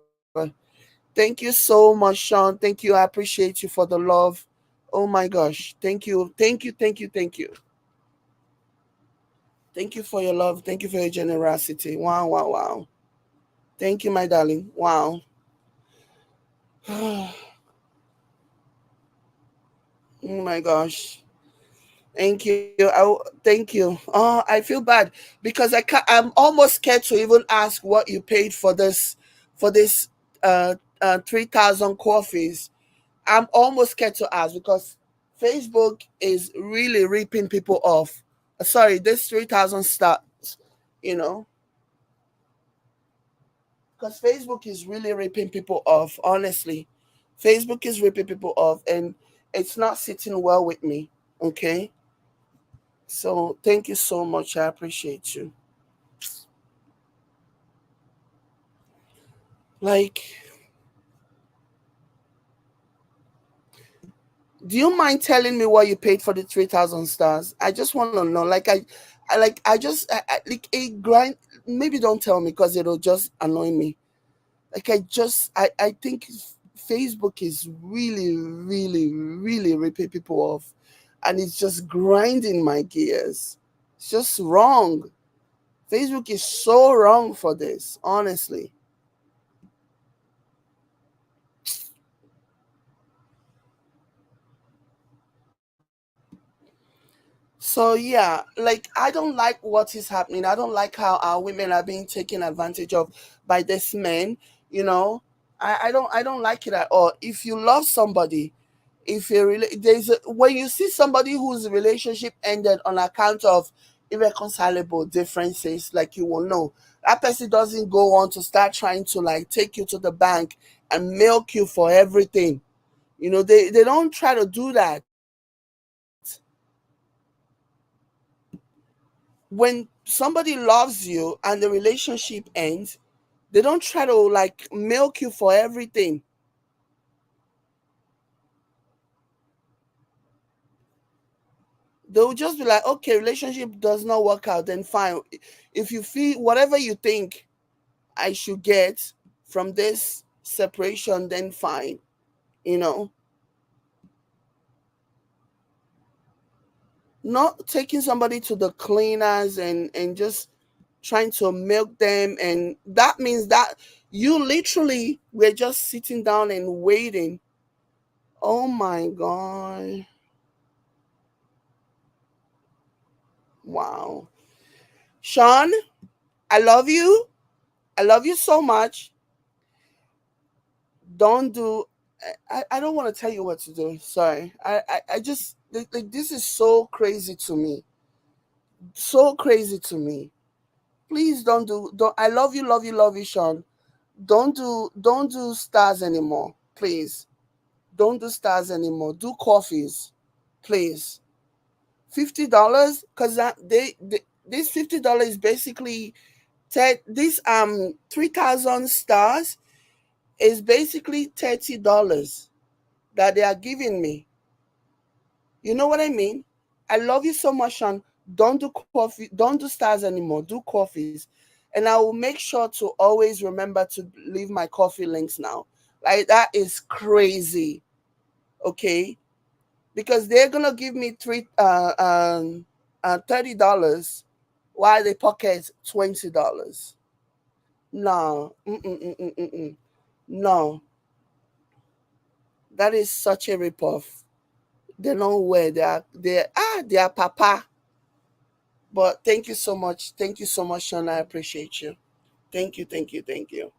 [SPEAKER 1] Thank you so much, Sean. Thank you. I appreciate you for the love. Oh my gosh. Thank you. Thank you. Thank you for your love. Thank you for your generosity. Wow. Thank you, my darling. Wow. Oh my gosh. Thank you. Thank you. Oh, I feel bad because I'm almost scared to even ask what you paid for this 3,000 coffees. I'm almost scared to ask because Facebook is really ripping people off Sorry, this 3,000 stars, you know, because Facebook is really ripping people off, honestly. Facebook is ripping people off, and it's not sitting well with me. Okay. So thank you so much. I appreciate you. Like, do you mind telling me what you paid for the 3,000 stars? I just want to know. Like it grind. Maybe don't tell me because it'll just annoy me. Like I think Facebook is really, really, really ripping people off, and it's just grinding my gears. It's just wrong. Facebook is so wrong for this, honestly. So yeah, like I don't like what is happening. I don't like how our women are being taken advantage of by this men. You know, I don't like it at all. If you love somebody, if you really when you see somebody whose relationship ended on account of irreconcilable differences, like you will know that person doesn't go on to start trying to like take you to the bank and milk you for everything. You know, they don't try to do that. When somebody loves you and the relationship ends, they don't try to like milk you for everything. They'll just be like, okay, relationship does not work out, then fine. If you feel whatever you think I should get from this separation, then fine. You know, not taking somebody to the cleaners and just trying to milk them. And that means that you literally were just sitting down and waiting. Oh my God. Wow. Sean, I love you. I love you so much. Don't do I don't want to tell you what to do. Sorry. I just like this is so crazy to me. So crazy to me. Please don't I love you, love you, Sean. Don't do stars anymore. Please. Don't do stars anymore. Do coffees. Please. $50 because this $50 is basically this 3,000 stars is basically $30 that they are giving me. You know what I mean? I love you so much, Sean. Don't do coffee, don't do stars anymore. Do coffees. And I will make sure to always remember to leave my coffee links now. Like that is crazy. Okay. Because they're gonna give me $30 while they pocket $20. No. Mm-mm-mm-mm-mm. No, that is such a ripoff. They know where they are papa. But thank you so much. Thank you so much, Sean. I appreciate you. Thank you, thank you, thank you.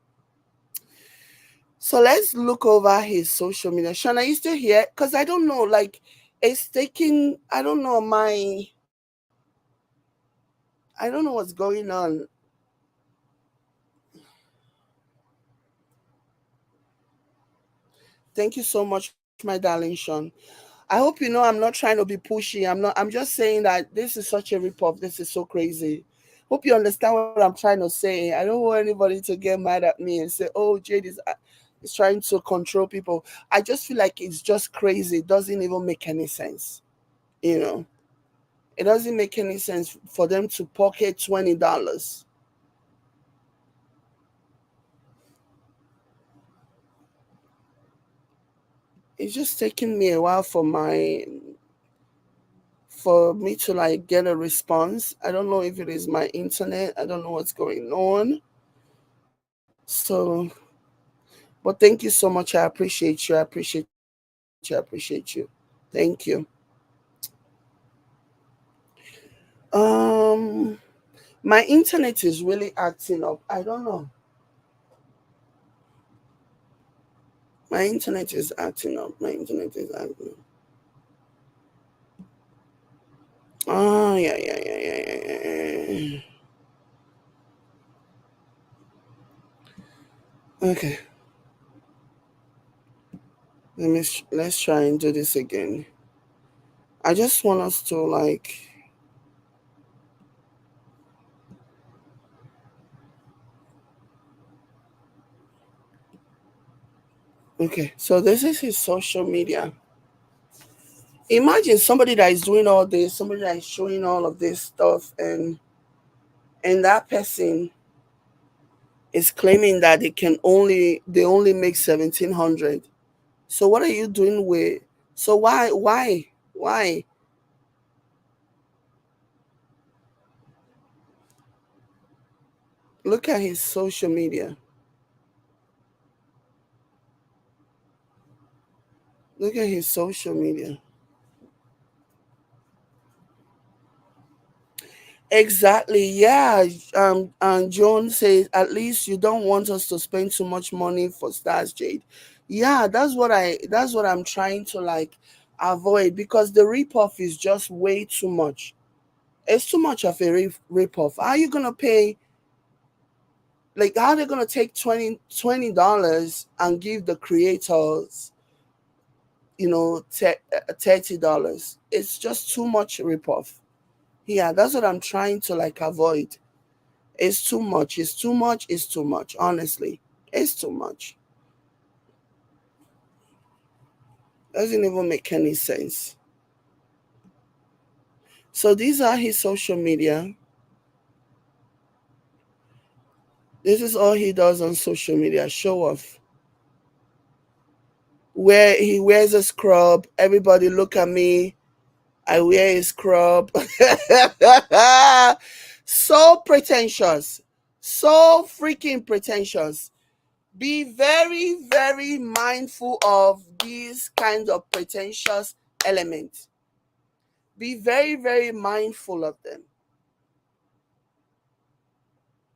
[SPEAKER 1] So let's look over his social media. Sean, are you still here? Because I don't know, like it's taking I don't know I don't know what's going on. Thank you so much, my darling Sean. I hope you know I'm not trying to be pushy. I'm just saying that this is such a ripoff. This is so crazy. Hope you understand what I'm trying to say. I don't want anybody to get mad at me and say, "Oh, Jade is trying to control people." I just feel like it's just crazy. It doesn't even make any sense. You know, it doesn't make any sense for them to pocket $20. It's just taking me a while for me to like get a response. I don't know if it is my internet. I don't know what's going on. So, but thank you so much. I appreciate you. I appreciate you. I appreciate you. Thank you. Um, my internet is really acting up. I don't know. My internet is acting up. My internet is acting up. Oh, yeah, yeah, yeah, yeah, yeah, yeah. Okay, let's try and do this again. I just want us to like. Okay, so this is his social media. Imagine somebody that is doing all this, somebody that is showing all of this stuff, and that person is claiming that they only make 1,700. So what are you doing with? So why? Look at his social media. Look at his social media. Exactly. Yeah. And Joan says, at least you don't want us to spend too much money for stars, Jade. Yeah, that's what I'm trying to like avoid, because the ripoff is just way too much. It's too much of a ripoff. How are you gonna pay? Like, how are they gonna take $20 and give the creators, $30? It's just too much ripoff. Yeah, that's what I'm trying to like avoid. It's too much. It's too much. It's too much. Honestly, it's too much. Doesn't even make any sense. So these are his social media. This is all he does on social media. Show off. Where he wears a scrub. Everybody look at me. I wear a scrub. So pretentious. So freaking pretentious. Be very, very mindful of these kinds of pretentious elements. Be very, very mindful of them.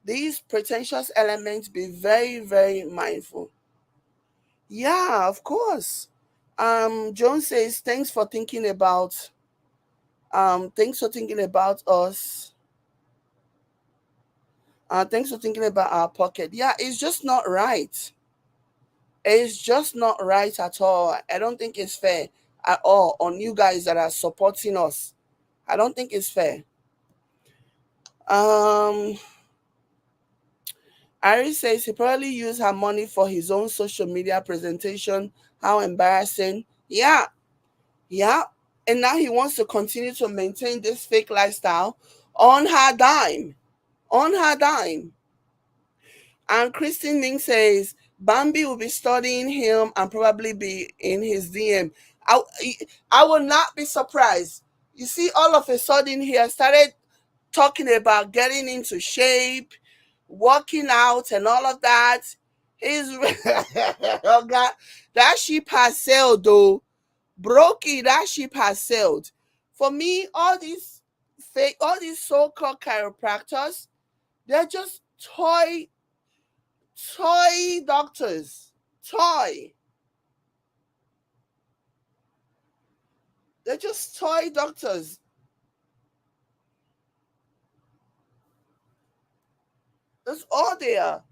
[SPEAKER 1] These pretentious elements, be very, very mindful. Yeah, of course. Joan says, thanks for thinking about us. Thanks for thinking about our pocket. Yeah, it's just not right. It's just not right at all. I don't think it's fair at all on you guys that are supporting us. I don't think it's fair. Um, Ari says he probably used her money for his own social media presentation. How embarrassing. Yeah, yeah. And now he wants to continue to maintain this fake lifestyle on her dime. On her dime. And Christine Ning says Bambi will be studying him and probably be in his DM. I, I will not be surprised. You see, all of a sudden he has started talking about getting into shape, working out, and all of that. He's oh God, that ship has sailed though. Brokey, that ship has sailed. For me, all these so-called chiropractors, they're just toy doctors. Toy. They're just toy doctors. That's all they are.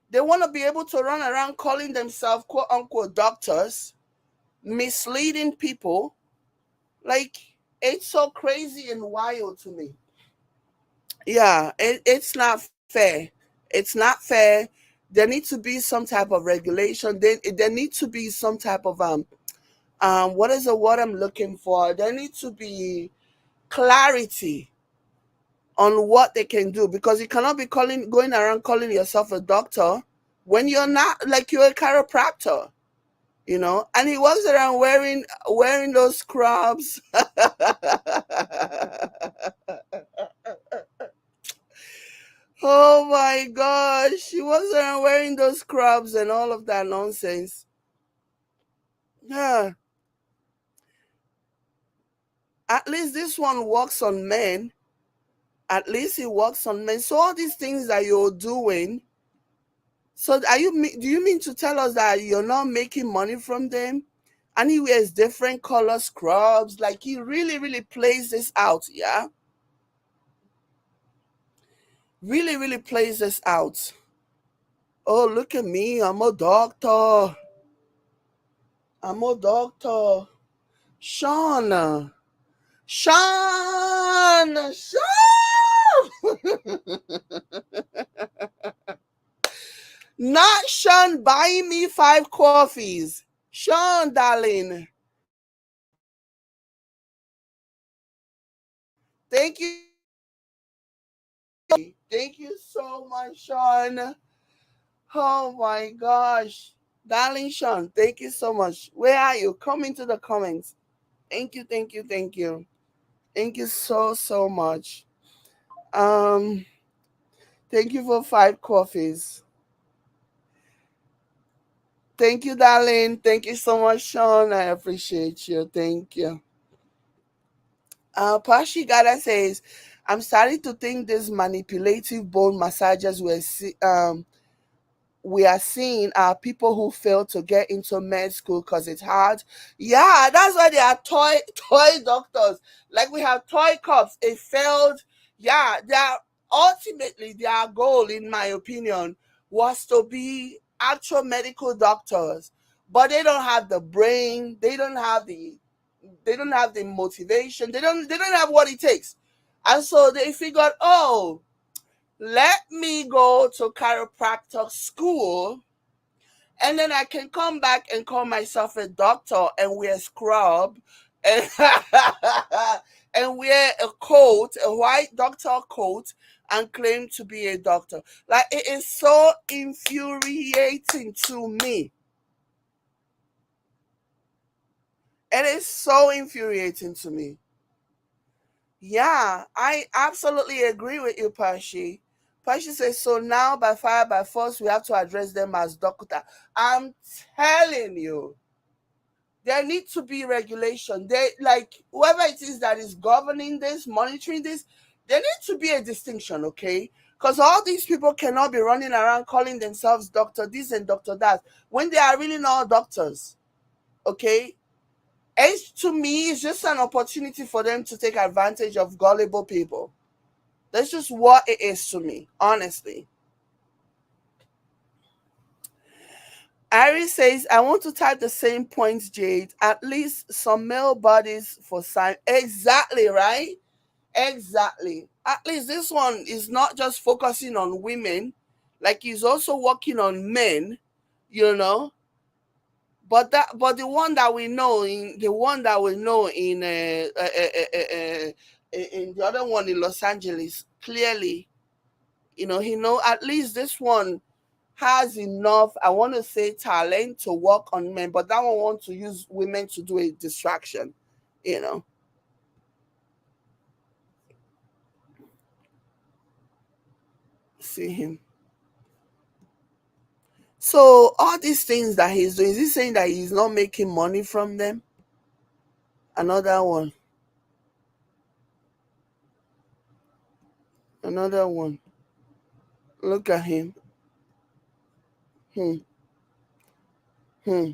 [SPEAKER 1] They want to be able to run around calling themselves quote unquote doctors, misleading people. Like, it's so crazy and wild to me. Yeah, it's not fair. It's not fair. There needs to be some type of regulation. There needs to be some type of what is the word I'm looking for? There needs to be clarity on what they can do, because you cannot be going around calling yourself a doctor when you're not. Like, you're a chiropractor, and he walks around wearing those scrubs. Oh my gosh, he walks around wearing those scrubs and all of that nonsense. Yeah, at least this one works on men. At least he works on men. So all these things that you're doing, so do you mean to tell us that you're not making money from them? And he wears different color scrubs. Like, he really, really plays this out, yeah? Really, really plays this out. Oh, look at me. I'm a doctor. I'm a doctor. Sean. Sean. Sean. Not Sean buying me 5 coffees. Sean, darling. Thank you. Thank you so much, Sean. Oh my gosh. Darling Sean, thank you so much. Where are you? Come into the comments. Thank you, thank you, thank you. Thank you so, so much. Um, Thank you for 5 coffees. Thank you, darling. Thank you so much, Sean. I appreciate you. Thank you. Pashigada says, I'm starting to think these manipulative bone massagers we are seeing are people who fail to get into med school because it's hard. Yeah, that's why they are toy doctors. Like, we have toy cops. It failed. Yeah, they are ultimately, their goal, in my opinion, was to be actual medical doctors. But they don't have the brain, they don't have the motivation, they don't have what it takes. And so they figured, oh, let me go to chiropractor school, and then I can come back and call myself a doctor and wear scrub and, and wear a coat, a white doctor coat, and claim to be a doctor. Like, it is so infuriating to me. It is so infuriating to me. Yeah, I absolutely agree with you, Pashi. Pashi says, so now by fire, by force, we have to address them as doctor. I'm telling you, there needs to be regulation. They, like, whoever it is that is governing this, monitoring this, there needs to be a distinction, okay? Because all these people cannot be running around calling themselves doctor this and doctor that when they are really not doctors, okay? Age, to me, is just an opportunity for them to take advantage of gullible people. That's just what it is to me, honestly. Ari says, I want to type the same points, Jade. At least some male bodies for sign. Exactly, right? Exactly. At least this one is not just focusing on women, like, he's also working on men, you know. But the one that we know in the other one in Los Angeles, clearly, he know at least this one has enough, I want to say, talent to work on men, but that one wants to use women to do a distraction, you know. See him. So all these things that he's doing, is he saying that he's not making money from them? Another one. Another one. Look at him. Hmm. Hmm.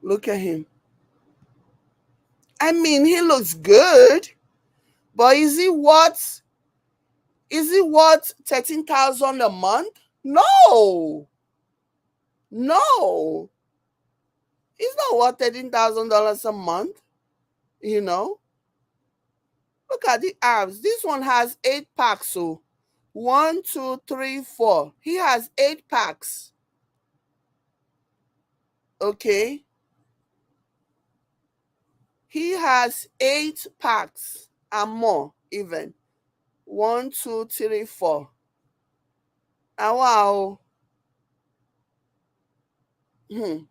[SPEAKER 1] Look at him. I mean, he looks good, but is he what 13,000 a month? No. No. He's not worth $13,000 a month, you know. Look at the abs. This one has 8 packs. So 1, 2, 3, 4. He has 8 packs. Okay. He has 8 packs and more, even. 1, 2, 3, 4. Ah, wow. Hmm.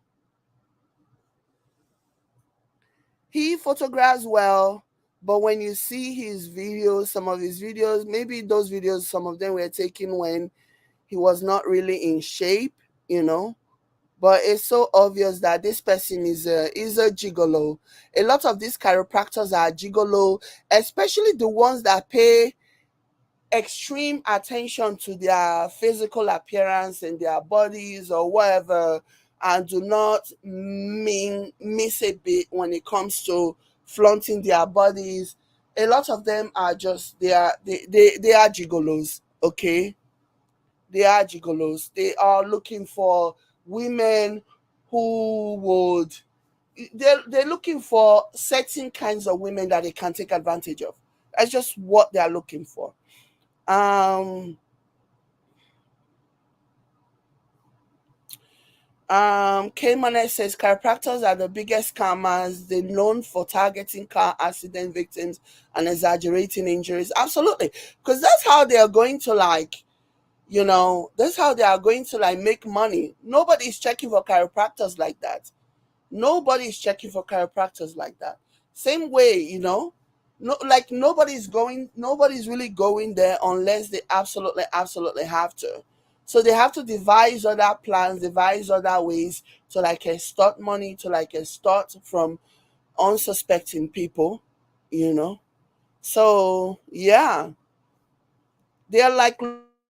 [SPEAKER 1] He photographs well, but when you see his videos, some of his videos, maybe those videos, some of them were taken when he was not really in shape, you know. But it's so obvious that this person is a gigolo. A lot of these chiropractors are gigolo, especially the ones that pay extreme attention to their physical appearance and their bodies or whatever. and do not miss a bit when it comes to flaunting their bodies. A lot of them are just they are gigolos, okay? They are gigolos. They are looking for women who would they're looking for certain kinds of women that they can take advantage of. That's just what they're looking for. Um K-Manet says chiropractors are the biggest scammers. They're known for targeting car accident victims and exaggerating injuries. Absolutely. Because that's how they are going to that's how they are going to make money. Nobody's checking for chiropractors like that. Nobody's checking for chiropractors like that. Same way, no, like nobody's really going there unless they absolutely have to. So they have to devise other plans, devise other ways to extort money, to extort from unsuspecting people, you know. So yeah, they're like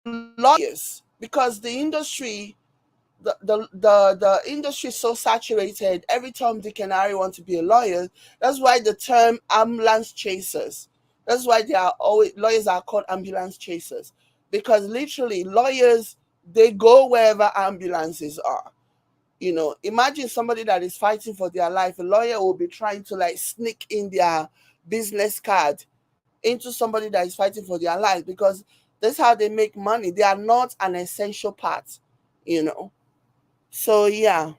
[SPEAKER 1] lawyers because the industry is so saturated. Every Tom, Dick, and Harry want to be a lawyer. That's why the term ambulance chasers. That's why they are always lawyers are called ambulance chasers, because literally lawyers, they go wherever ambulances are. Imagine somebody that is fighting for their life. A lawyer will be trying to sneak in their business card into somebody that is fighting for their life, because that's how they make money. They are not an essential part, you know. So yeah.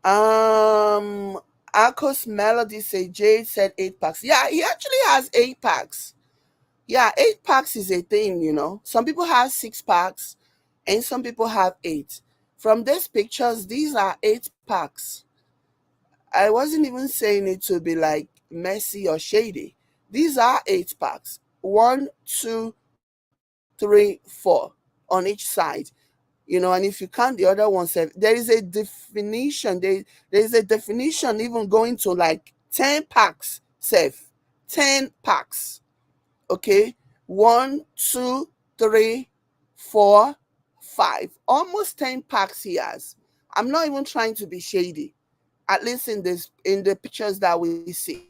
[SPEAKER 1] Um Akos Melody say Jade said 8 packs. Yeah, he actually has 8 packs. Yeah, 8 packs is a thing. Some people have 6 packs and some people have eight. From these pictures, these are 8 packs. I wasn't even saying it to be messy or shady. These are 8 packs. One, two, three, four on each side. And if you count the other ones, there is a definition. There is a definition even going to 10 packs, safe. 10 packs. Okay. One, two, three, four, five. Almost 10 packs he has. I'm not even trying to be shady, at least in the pictures that we see.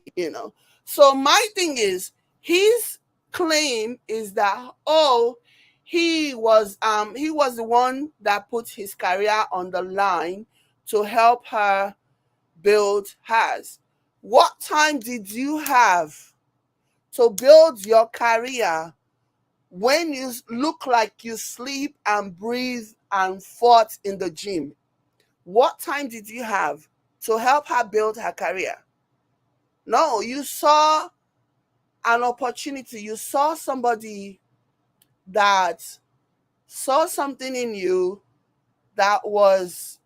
[SPEAKER 1] So my thing is, his claim is that, oh, he was the one that put his career on the line to help her build hers. What time did you have to build your career when you look like you sleep and breathe and fought in the gym? What time did you have to help her build her career? No, you saw an opportunity. You saw somebody that saw something in you that was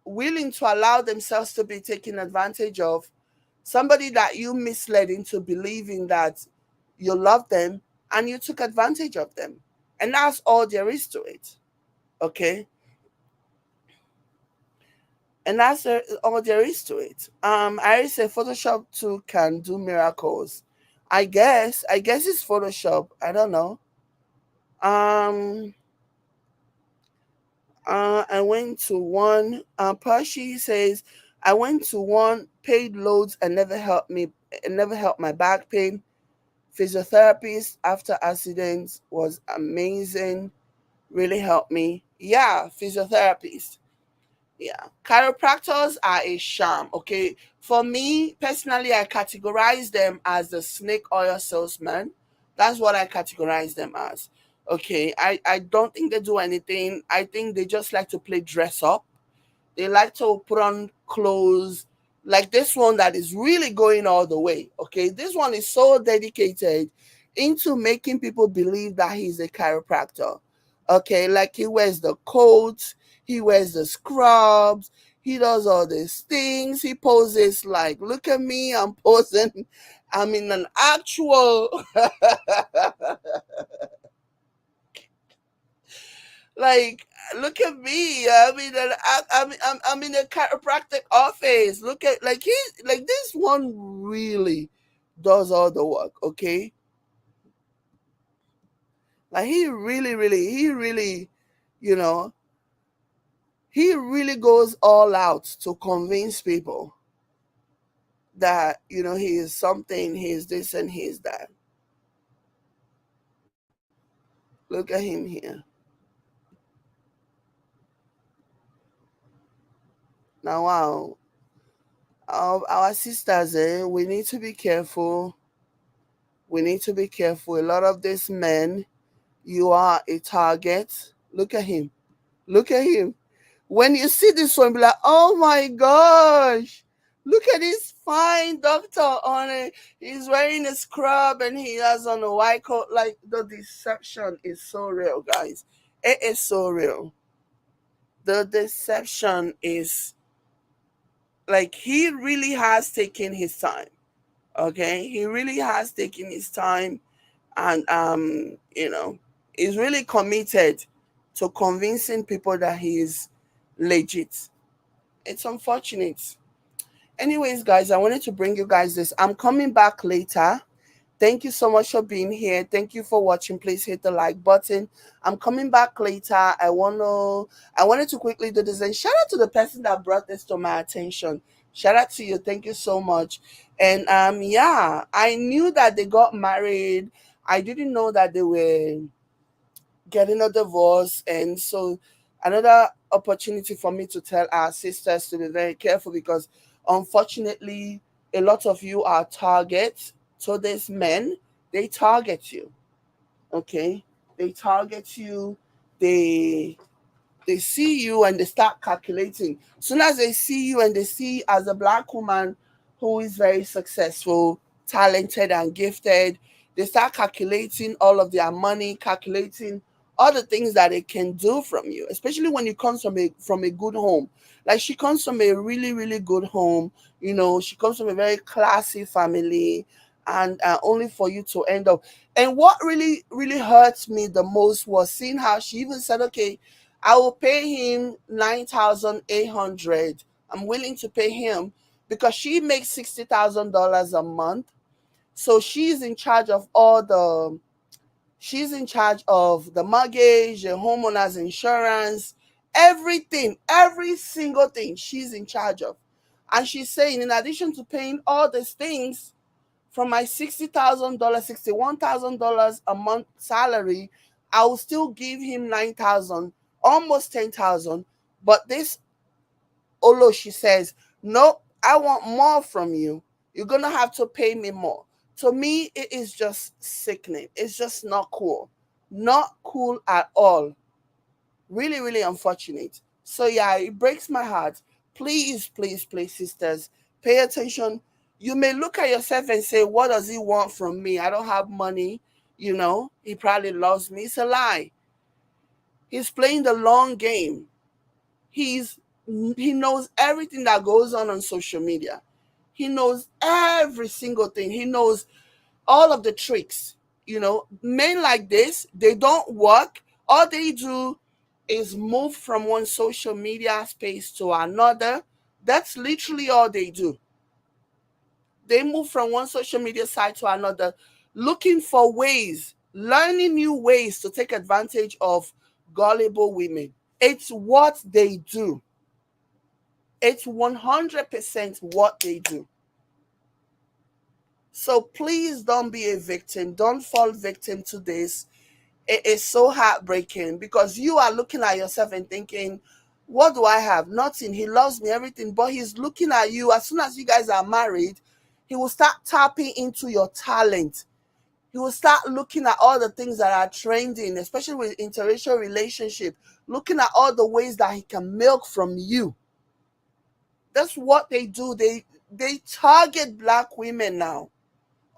[SPEAKER 1] willing to allow themselves to be taken advantage of. Somebody that you misled into believing that you love them, and you took advantage of them. And that's all there is to it. Okay? And that's all there is to it. I say Photoshop too can do miracles. I guess it's Photoshop. I don't know. Um, I went to one. Percy says I went to one, paid loads, and never helped me. It never helped my back pain. Physiotherapist after accidents was amazing. Really helped me. Yeah, physiotherapist. Yeah, chiropractors are a sham. Okay, for me personally, I categorize them as the snake oil salesman. That's what I categorize them as. Okay, I don't think they do anything. I think they just like to play dress up. They like to put on clothes, like this one that is really going all the way. Okay, this one is so dedicated into making people believe that he's a chiropractor. Okay, like he wears the coat, he wears the scrubs, he does all these things. He poses like, look at me, I'm posing. I'm in an actual like, look at me. I'm in a chiropractic office. Look at this one really does all the work. Okay, like he really, you know, He really goes all out to convince people that, he is something, he is this and he is that. Look at him here. Now, wow, our sisters, we need to be careful. We need to be careful. A lot of these men, you are a target. Look at him. Look at him. When you see this one, be like, oh my gosh, look at this fine doctor on it. He's wearing a scrub and he has on a white coat. Like, the deception is so real, guys. It is so real. The deception is like, he really has taken his time. Okay, he really has taken his time, and he's really committed to convincing people that he is legit. It's unfortunate. Anyways, guys, I wanted to bring you guys this. I'm coming back later. Thank you so much for being here. Thank you for watching. Please hit the like button. I'm coming back later. I wanted to quickly do this, and shout out to the person that brought this to my attention. Shout out to you. Thank you so much. And yeah, I knew that they got married. I didn't know that they were getting a divorce. And so, another opportunity for me to tell our sisters to be very careful, because unfortunately, a lot of you are targets. So these men, they target you. Okay, they target you. They see you and they start calculating. As soon as they see you and they see as a black woman who is very successful, talented, and gifted, they start calculating all of their money, calculating all the things that they can do from you, especially when it comes from a good home. Like, she comes from a really, really good home. She comes from a very classy family, and only for you to end up. And what really, really hurts me the most was seeing how she even said, okay, I will pay him 9,800. I'm willing to pay him because she makes $60,000 a month. So she's in charge of the mortgage, the homeowner's insurance, everything, every single thing she's in charge of. And she's saying, in addition to paying all these things from my $60,000, $61,000 a month salary, I will still give him 9,000, almost 10,000. But this Olo, she says, no, I want more from you. You're gonna have to pay me more. To me, it is just sickening. It's just not cool. Not cool at all. Really, really unfortunate. So yeah, it breaks my heart. Please, please, please, sisters, pay attention. You may look at yourself and say, what does he want from me? I don't have money. He probably loves me. It's a lie. He's playing the long game. He knows everything that goes on social media. He knows every single thing. He knows all of the tricks. Men like this, they don't work. All they do is move from one social media space to another. That's literally all they do. They move from one social media site to another, looking for ways, learning new ways to take advantage of gullible women. It's what they do. It's 100% what they do. So please don't be a victim. Don't fall victim to this. It is so heartbreaking, because you are looking at yourself and thinking, what do I have? Nothing. He loves me, everything. But he's looking at you. As soon as you guys are married, he will start tapping into your talent. He will start looking at all the things that are trending, especially with interracial relationship, looking at all the ways that he can milk from you. That's what they do. They target black women now.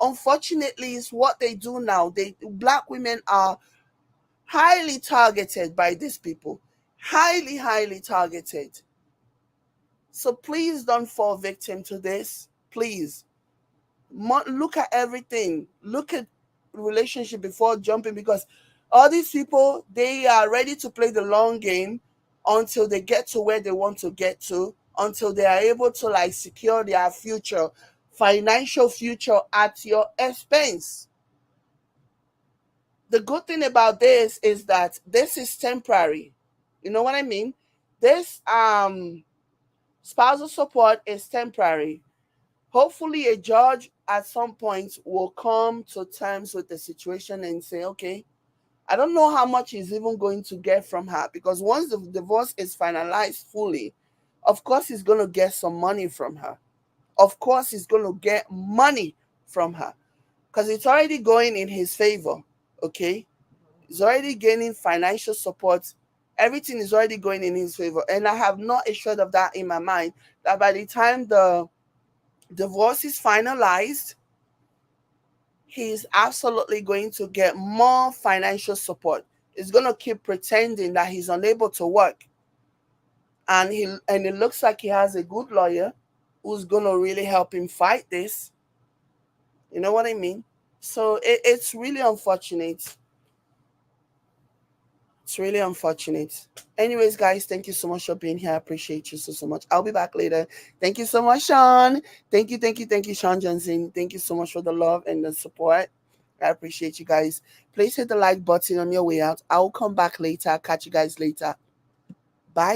[SPEAKER 1] Unfortunately, it's what they do now. Black women are highly targeted by these people. Highly, highly targeted. So please don't fall victim to this. Please. Look at everything. Look at relationship before jumping, because all these people, they are ready to play the long game until they get to where they want to get to, until they are able to secure their future, financial future at your expense. The good thing about this is that this is temporary. You know what I mean? This spousal support is temporary. Hopefully a judge at some point will come to terms with the situation and say, okay, I don't know how much he's even going to get from her, because once the divorce is finalized fully, of course he's going to get some money from her. Of course he's going to get money from her because it's already going in his favor. Okay, he's already gaining financial support. Everything is already going in his favor, and I have not a shred of that in my mind that by the time the divorce is finalized, he's absolutely going to get more financial support. He's going to keep pretending that he's unable to work, and it looks like he has a good lawyer who's going to really help him fight this. You know what I mean? So it's really unfortunate. It's really unfortunate. Anyways, guys, thank you so much for being here. I appreciate you so much. I'll be back later. Thank you so much, Sean. Thank you, Sean Johnson. Thank you so much for the love and the support. I appreciate you guys. Please hit the like button on your way out. I'll come back later. Catch you guys later. Bye.